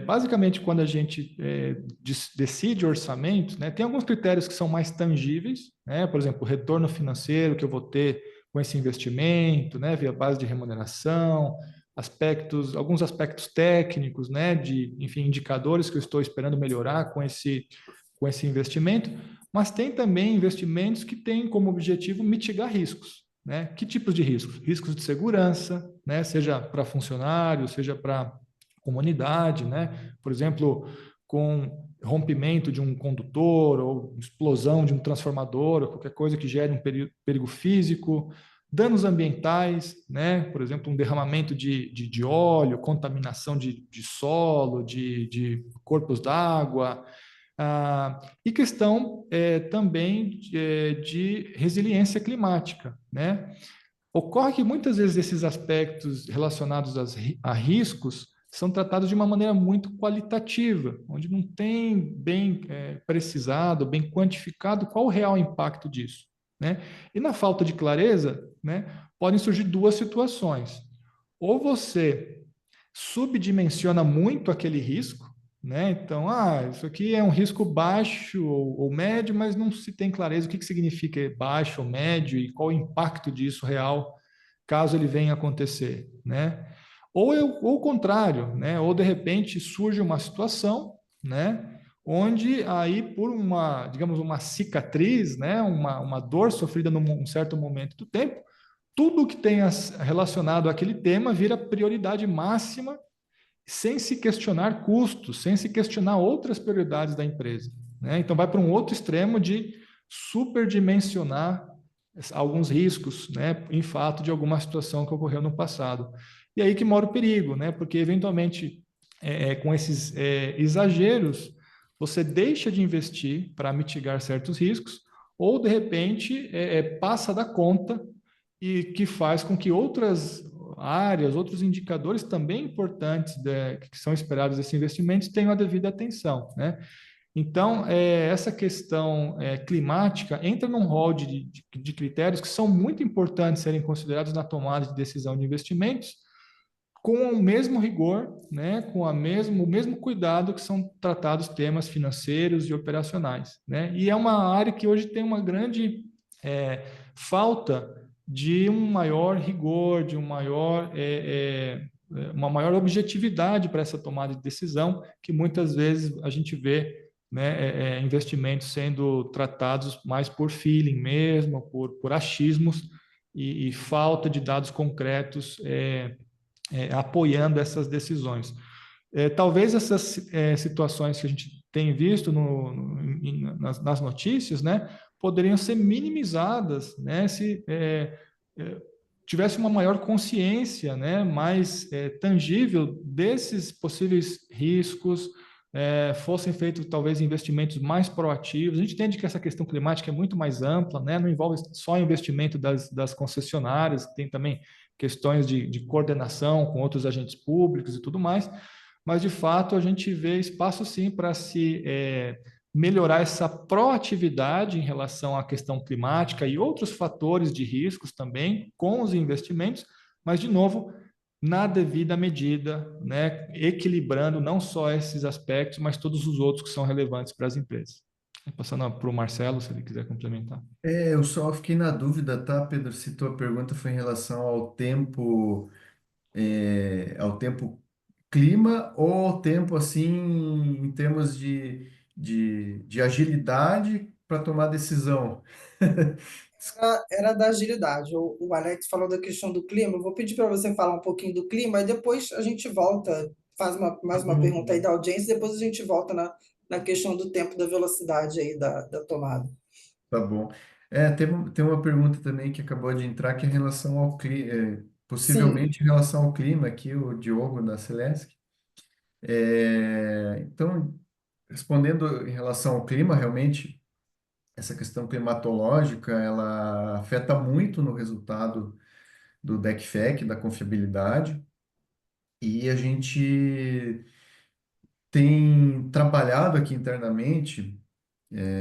Basicamente, quando a gente decide orçamento, né, tem alguns critérios que são mais tangíveis, né? Por exemplo, o retorno financeiro que eu vou ter com esse investimento, né, via base de remuneração, alguns aspectos técnicos, né, enfim, indicadores que eu estou esperando melhorar com esse investimento, mas tem também investimentos que têm como objetivo mitigar riscos, né? Que tipos de riscos? Riscos de segurança, né, seja para funcionários, seja para comunidade, né? Por exemplo, com rompimento de um condutor ou explosão de um transformador, ou qualquer coisa que gere um perigo físico, danos ambientais, né? Por exemplo, um derramamento de óleo, contaminação de solo, de corpos d'água, e questão também de resiliência climática, né? Ocorre que muitas vezes esses aspectos relacionados a riscos são tratados de uma maneira muito qualitativa, onde não tem bem precisado, bem quantificado qual o real impacto disso, né? E na falta de clareza, né, podem surgir duas situações. Ou você subdimensiona muito aquele risco, né? Então, isso aqui é um risco baixo ou médio, mas não se tem clareza o que significa baixo ou médio e qual o impacto disso real caso ele venha a acontecer, né? Ou o contrário, né? Ou de repente surge uma situação, né? Onde aí por uma, digamos, uma cicatriz, né? Uma dor sofrida num certo momento do tempo, tudo que tenha relacionado àquele tema vira prioridade máxima, sem se questionar custos, sem se questionar outras prioridades da empresa, né? Então vai para um outro extremo de superdimensionar alguns riscos, né, em fato de alguma situação que ocorreu no passado. E aí que mora o perigo, né? Porque eventualmente com esses exageros você deixa de investir para mitigar certos riscos, ou de repente passa da conta e que faz com que outras áreas, outros indicadores também importantes que são esperados desses investimentos tenham a devida atenção, né? Então, essa questão climática entra num rol de critérios que são muito importantes serem considerados na tomada de decisão de investimentos, com o mesmo rigor, né, com o mesmo cuidado que são tratados temas financeiros e operacionais, né? E é uma área que hoje tem uma grande falta de um maior rigor, de uma maior objetividade para essa tomada de decisão, que muitas vezes a gente vê, né, investimentos sendo tratados mais por feeling mesmo, por achismos e falta de dados concretos apoiando essas decisões. Talvez essas situações que a gente tem visto nas notícias, né, poderiam ser minimizadas, né, se tivesse uma maior consciência, né, mais tangível desses possíveis riscos, fossem feitos talvez investimentos mais proativos. A gente entende que essa questão climática é muito mais ampla, né, não envolve só investimento das concessionárias, tem também questões de coordenação com outros agentes públicos e tudo mais, mas de fato a gente vê espaço sim para se melhorar essa proatividade em relação à questão climática e outros fatores de riscos também com os investimentos, mas de novo, na devida medida, né, equilibrando não só esses aspectos, mas todos os outros que são relevantes para as empresas. Passando para o Marcelo, se ele quiser complementar.
Eu só fiquei na dúvida, tá, Pedro, se tua pergunta foi em relação ao tempo clima ou ao tempo, assim, em termos de agilidade para tomar decisão.
Era da agilidade. O Alex falou da questão do clima. Eu vou pedir para você falar um pouquinho do clima e depois a gente volta, faz mais uma pergunta aí da audiência, depois a gente volta na questão do tempo da velocidade aí da tomada.
Tá bom. Tem uma pergunta também que acabou de entrar, que é em relação ao clima,
Sim,
possivelmente em relação ao clima, aqui o Diogo da Celesc. Então, respondendo em relação ao clima, realmente, essa questão climatológica, ela afeta muito no resultado do DECFEC, da confiabilidade, e a gente tem trabalhado aqui internamente,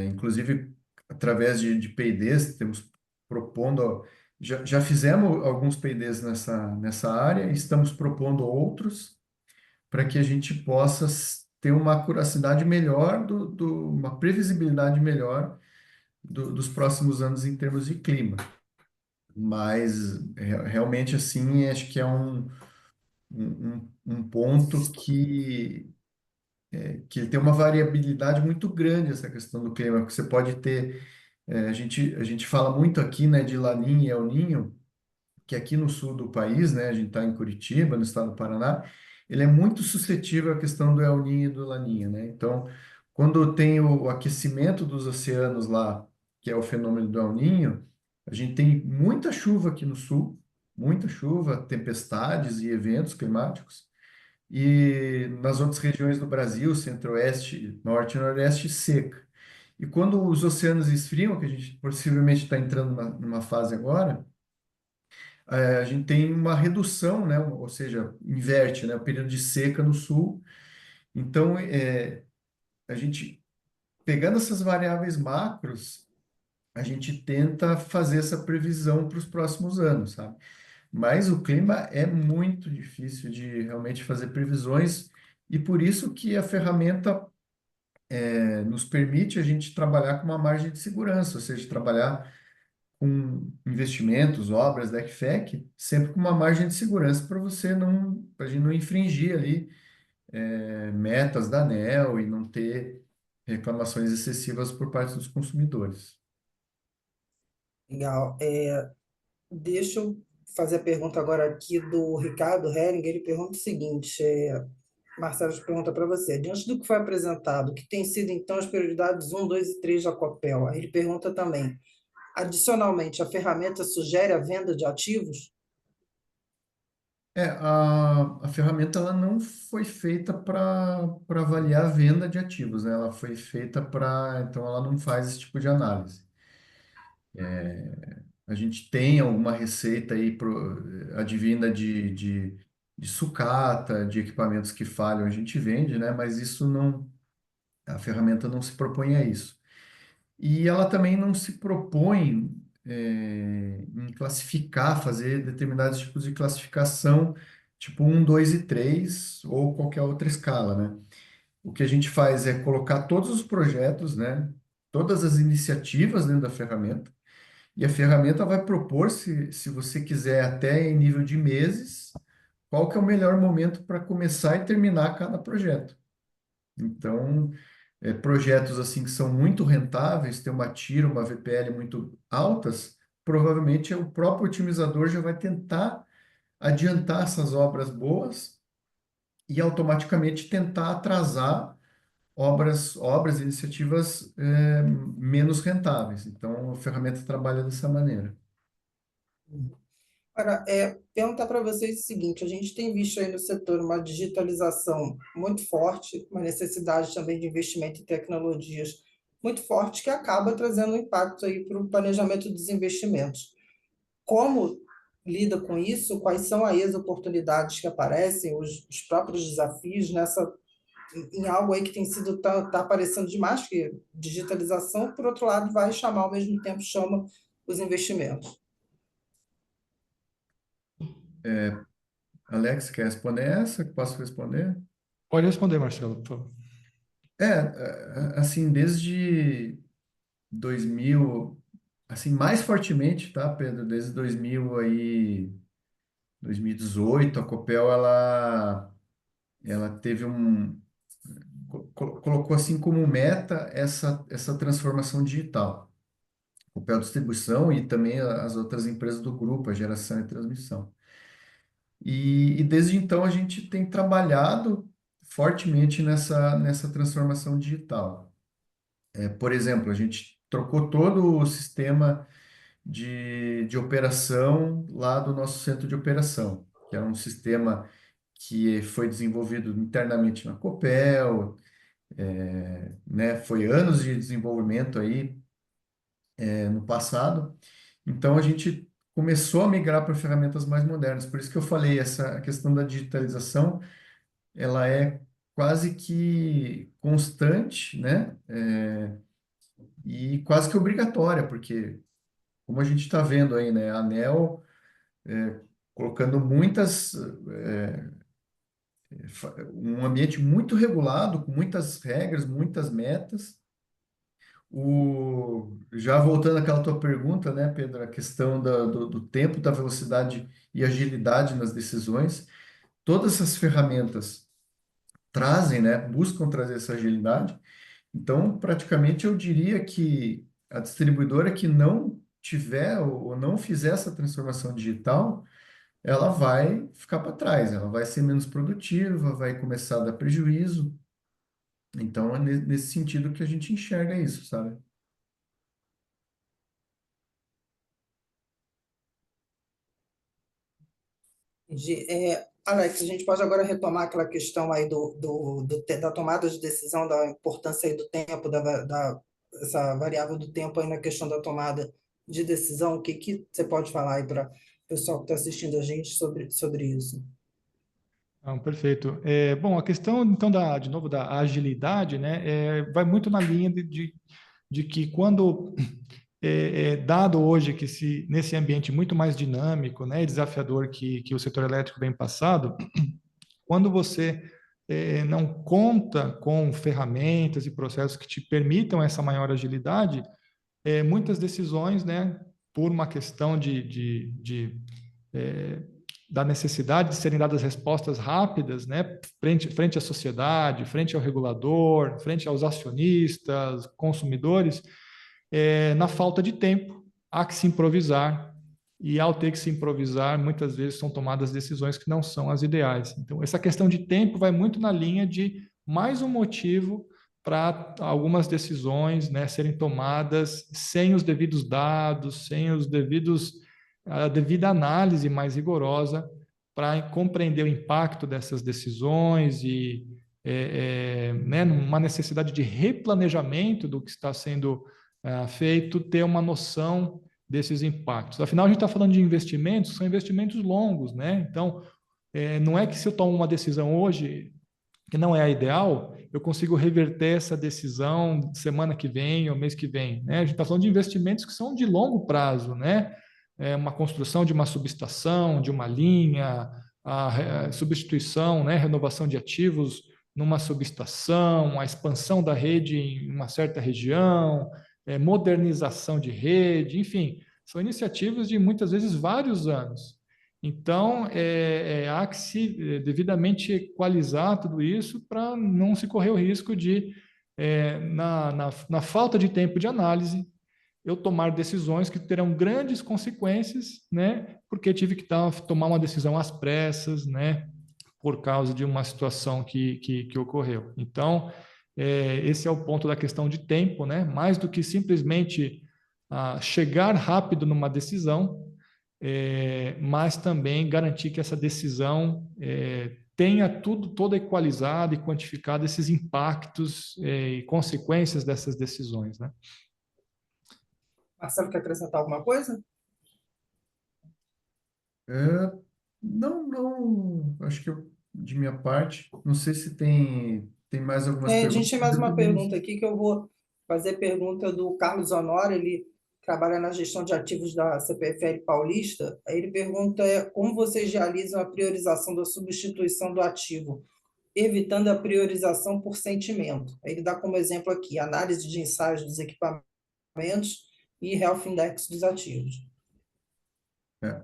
inclusive através de P&Ds, temos propondo, já fizemos alguns P&Ds nessa área, e estamos propondo outros para que a gente possa ter uma acuracidade melhor, uma previsibilidade melhor dos próximos anos em termos de clima. Mas realmente assim, acho que é um ponto que ele tem uma variabilidade muito grande, essa questão do clima, porque você pode ter, a gente fala muito aqui, né, de Laninha e El Ninho, que aqui no sul do país, né, a gente está em Curitiba, no estado do Paraná, ele é muito suscetível à questão do El Ninho e do Laninha, né? Então, quando tem o aquecimento dos oceanos lá, que é o fenômeno do El Ninho, a gente tem muita chuva aqui no sul, muita chuva, tempestades e eventos climáticos, e nas outras regiões do Brasil, centro-oeste, norte e nordeste, seca. E quando os oceanos esfriam, que a gente possivelmente está entrando numa fase agora, a gente tem uma redução, né? Ou seja, inverte, né? O período de seca no sul. Então, a gente, pegando essas variáveis macros, a gente tenta fazer essa previsão para os próximos anos, sabe? Mas o clima é muito difícil de realmente fazer previsões e por isso que a ferramenta nos permite a gente trabalhar com uma margem de segurança, ou seja, trabalhar com investimentos, obras da ECFEC, sempre com uma margem de segurança para você não, para a gente não infringir ali metas da ANEEL e não ter reclamações excessivas por parte dos consumidores.
Legal. Deixa eu fazer a pergunta agora aqui do Ricardo Hering. Ele pergunta o seguinte: Marcelo, pergunta para você, diante do que foi apresentado, que tem sido então as prioridades um, 2 e 3 da Copel? Aí ele pergunta também, adicionalmente, a ferramenta sugere a venda de ativos?
A ferramenta ela não foi feita para avaliar a venda de ativos, né? Ela foi feita para, então ela não faz esse tipo de análise. A gente tem alguma receita aí advinda de sucata, de equipamentos que falham, a gente vende, né? Mas isso não, a ferramenta não se propõe a isso. E ela também não se propõe em classificar, fazer determinados tipos de classificação, tipo um, 2 e 3 ou qualquer outra escala, né? O que a gente faz é colocar todos os projetos, né? Todas as iniciativas dentro da ferramenta, e a ferramenta vai propor, se você quiser, até em nível de meses, qual que é o melhor momento para começar e terminar cada projeto. Então, projetos assim que são muito rentáveis, tem uma TIR, uma VPL muito altas, provavelmente o próprio otimizador já vai tentar adiantar essas obras boas e automaticamente tentar atrasar obras e iniciativas menos rentáveis. Então, a ferramenta trabalha dessa maneira.
Agora, perguntar para vocês o seguinte: a gente tem visto aí no setor uma digitalização muito forte, uma necessidade também de investimento em tecnologias muito forte, que acaba trazendo um impacto aí para o planejamento dos investimentos. Como lida com isso? Quais são aí as oportunidades que aparecem, os próprios desafios em algo aí que tem sido tá aparecendo demais, que digitalização, por outro lado, vai chamar ao mesmo tempo, chama os investimentos.
Alex, quer responder essa? Posso responder?
Pode responder, Marcelo, por favor.
Assim, desde 2000, assim, mais fortemente, tá, Pedro? Desde 2018, a Copel, ela teve colocou assim como meta essa transformação digital. Copel Distribuição e também as outras empresas do grupo, a geração e transmissão. E desde então a gente tem trabalhado fortemente nessa transformação digital. Por exemplo, a gente trocou todo o sistema de operação lá do nosso centro de operação, que é um sistema que foi desenvolvido internamente na Copel, né? Foi anos de desenvolvimento aí, no passado. Então a gente começou a migrar para ferramentas mais modernas. Por isso que eu falei, essa questão da digitalização, ela é quase que constante, né? E quase que obrigatória, porque como a gente está vendo aí, né? A ANEEL colocando um ambiente muito regulado, com muitas regras, muitas metas. Já voltando àquela tua pergunta, né, Pedro, a questão do tempo, da velocidade e agilidade nas decisões, todas essas ferramentas trazem, né, buscam trazer essa agilidade. Então, praticamente, eu diria que a distribuidora que não tiver ou não fizer essa transformação digital, ela vai ficar para trás, ela vai ser menos produtiva, vai começar a dar prejuízo. Então, é nesse sentido que a gente enxerga isso, sabe?
Alex, a gente pode agora retomar aquela questão aí da tomada de decisão, da importância aí do tempo, essa variável do tempo aí na questão da tomada de decisão. O que que você pode falar aí para o pessoal que está assistindo a gente sobre isso?
Perfeito. Bom, a questão, então, de novo, da agilidade, né, vai muito na linha de que quando dado hoje que nesse ambiente muito mais dinâmico, né, e desafiador que o setor elétrico vem passado, quando você não conta com ferramentas e processos que te permitam essa maior agilidade, muitas decisões, né, por uma questão eh, da necessidade de serem dadas respostas rápidas, né, frente à sociedade, frente ao regulador, frente aos acionistas, consumidores, na falta de tempo, há que se improvisar, e ao ter que se improvisar, muitas vezes são tomadas decisões que não são as ideais. Então, essa questão de tempo vai muito na linha de mais um motivo para algumas decisões, né, serem tomadas sem os devidos dados, sem a devida análise mais rigorosa para compreender o impacto dessas decisões e né, uma necessidade de replanejamento do que está sendo feito, ter uma noção desses impactos. Afinal, a gente está falando de investimentos, são investimentos longos, né? Então, não é que se eu tomo uma decisão hoje, que não é a ideal, eu consigo reverter essa decisão semana que vem ou mês que vem, né? A gente está falando de investimentos que são de longo prazo, né? Uma construção de uma subestação, de uma linha, a substituição, né? Renovação de ativos numa subestação, a expansão da rede em uma certa região, modernização de rede, enfim, são iniciativas de muitas vezes vários anos. Então, há que se devidamente equalizar tudo isso para não se correr o risco de, na falta de tempo de análise, eu tomar decisões que terão grandes consequências, né? Porque tive que tomar uma decisão às pressas, né? Por causa de uma situação que ocorreu. Então, esse é o ponto da questão de tempo, né? Mais do que simplesmente chegar rápido numa decisão, mas também garantir que essa decisão tenha todo equalizado e quantificado esses impactos e consequências dessas decisões, né?
Marcelo, quer acrescentar alguma coisa?
É, não, não, acho que de minha parte, não sei se tem mais algumas
A gente
perguntas.
tem mais uma pergunta aqui que eu vou fazer pergunta do Carlos Honório, ele trabalha na gestão de ativos da CPFL Paulista. Aí ele pergunta como vocês realizam a priorização da substituição do ativo, evitando a priorização por sentimento. Aí ele dá como exemplo aqui análise de ensaios dos equipamentos e health index dos ativos.
É,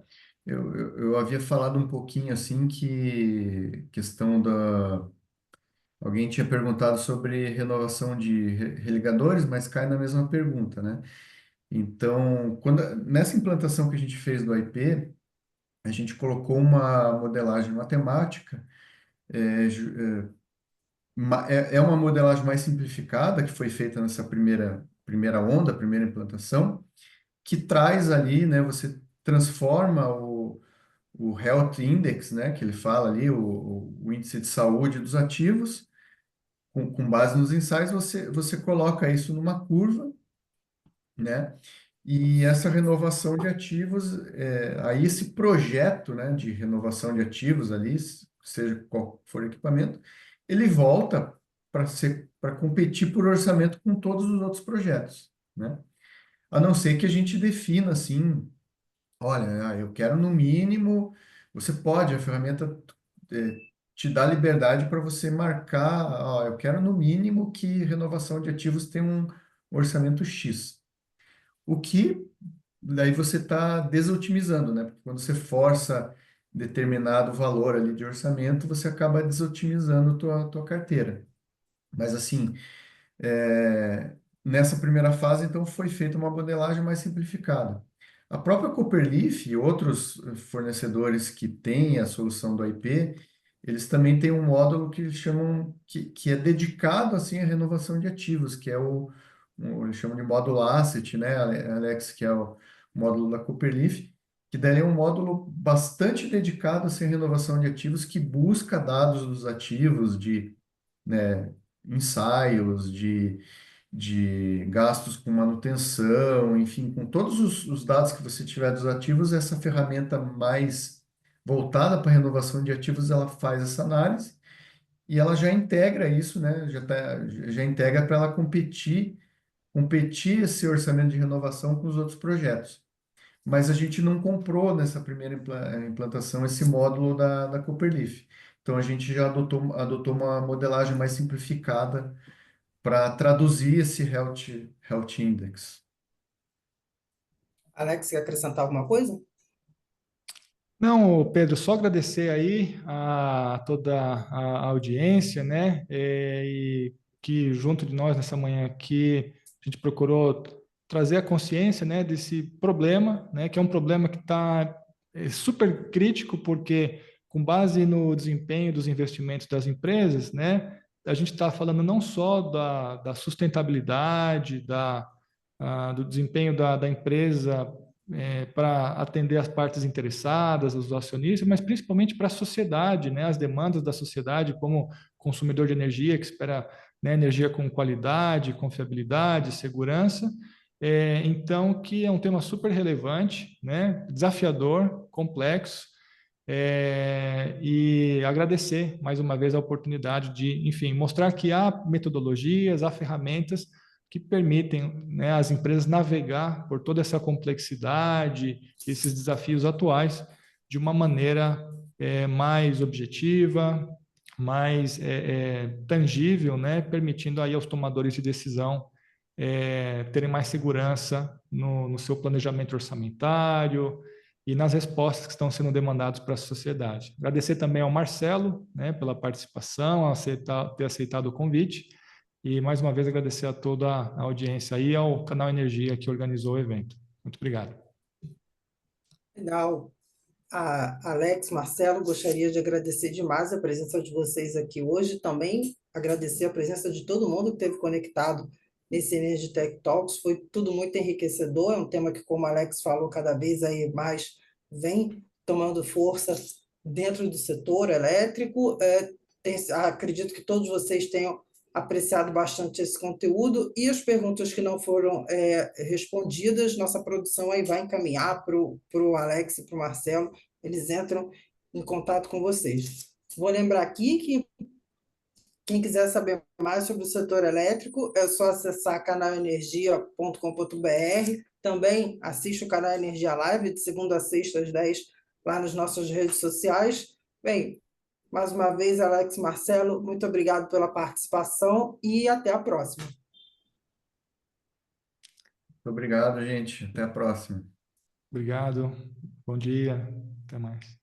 eu havia falado um pouquinho assim que questão da. Alguém tinha perguntado sobre renovação de religadores, mas cai na mesma pergunta, né? Então, nessa implantação que a gente fez do IP, a gente colocou uma modelagem matemática, é uma modelagem mais simplificada, que foi feita nessa primeira onda, primeira implantação, que traz ali, né, você transforma o Health Index, né, que ele fala ali, o índice de saúde dos ativos, com base nos ensaios, você coloca isso numa curva, né, e essa renovação de ativos, aí esse projeto, né, de renovação de ativos ali, seja qual for o equipamento, ele volta para competir por orçamento com todos os outros projetos, né? A não ser que a gente defina assim, olha, eu quero no mínimo, você pode, a ferramenta te dá liberdade para você marcar, ó, eu quero no mínimo que renovação de ativos tenha um orçamento X. O que daí você está desotimizando, né? Porque quando você força determinado valor ali de orçamento, você acaba desotimizando tua carteira. Mas assim, nessa primeira fase, então, foi feita uma modelagem mais simplificada. A própria Copperleaf e outros fornecedores que têm a solução do IP, eles também têm um módulo que eles chamam, que é dedicado, assim, à renovação de ativos, que é eles chamam de módulo Asset, né, Alex, que é o módulo da Copperleaf, que daí é um módulo bastante dedicado, assim, à renovação de ativos, que busca dados dos ativos, né, ensaios, de gastos com manutenção, enfim, com todos os dados que você tiver dos ativos, essa ferramenta mais voltada para renovação de ativos, ela faz essa análise e ela já integra isso, né? Já integra para ela competir competir esse orçamento de renovação com os outros projetos. Mas a gente não comprou nessa primeira implantação esse módulo da Copperleaf. Então a gente já adotou uma modelagem mais simplificada para traduzir esse Health Index.
Alex, quer acrescentar alguma coisa?
Não, Pedro, só agradecer aí a toda a audiência, né? E que junto de nós nessa manhã aqui a gente procurou trazer a consciência, né, desse problema, né, que é um problema que está super crítico, porque com base no desempenho dos investimentos das empresas, né, a gente está falando não só da sustentabilidade, do desempenho da empresa para atender as partes interessadas, os acionistas, mas principalmente para a sociedade, né, as demandas da sociedade como consumidor de energia que espera, né, energia com qualidade, confiabilidade, segurança. Então, que é um tema super relevante, né, desafiador, complexo, e agradecer mais uma vez a oportunidade de, enfim, mostrar que há metodologias, há ferramentas que permitem, né, às empresas navegar por toda essa complexidade, esses desafios atuais, de uma maneira mais objetiva, mais tangível, né, permitindo aí aos tomadores de decisão terem mais segurança no seu planejamento orçamentário e nas respostas que estão sendo demandadas para a sociedade. Agradecer também ao Marcelo, né, pela participação, ter aceitado o convite, e mais uma vez agradecer a toda a audiência e ao Canal Energia que organizou o evento. Muito obrigado.
Legal. Alex, Marcelo, gostaria de agradecer demais a presença de vocês aqui hoje. Também agradecer a presença de todo mundo que esteve conectado nesse Energy Tech Talks. Foi tudo muito enriquecedor. É um tema que, como o Alex falou, cada vez aí mais vem tomando força dentro do setor elétrico. Acredito que todos vocês tenham apreciado bastante esse conteúdo, e as perguntas que não foram respondidas, nossa produção aí vai encaminhar para o Alex e para o Marcelo, eles entram em contato com vocês. Vou lembrar aqui que quem quiser saber mais sobre o setor elétrico, é só acessar canalenergia.com.br. Também assiste o Canal Energia Live, de segunda a sexta, às 10, lá nas nossas redes sociais. Bem, mais uma vez, Alex, Marcelo, muito obrigado pela participação e até a próxima.
Muito obrigado, gente. Até a próxima.
Obrigado. Bom dia. Até mais.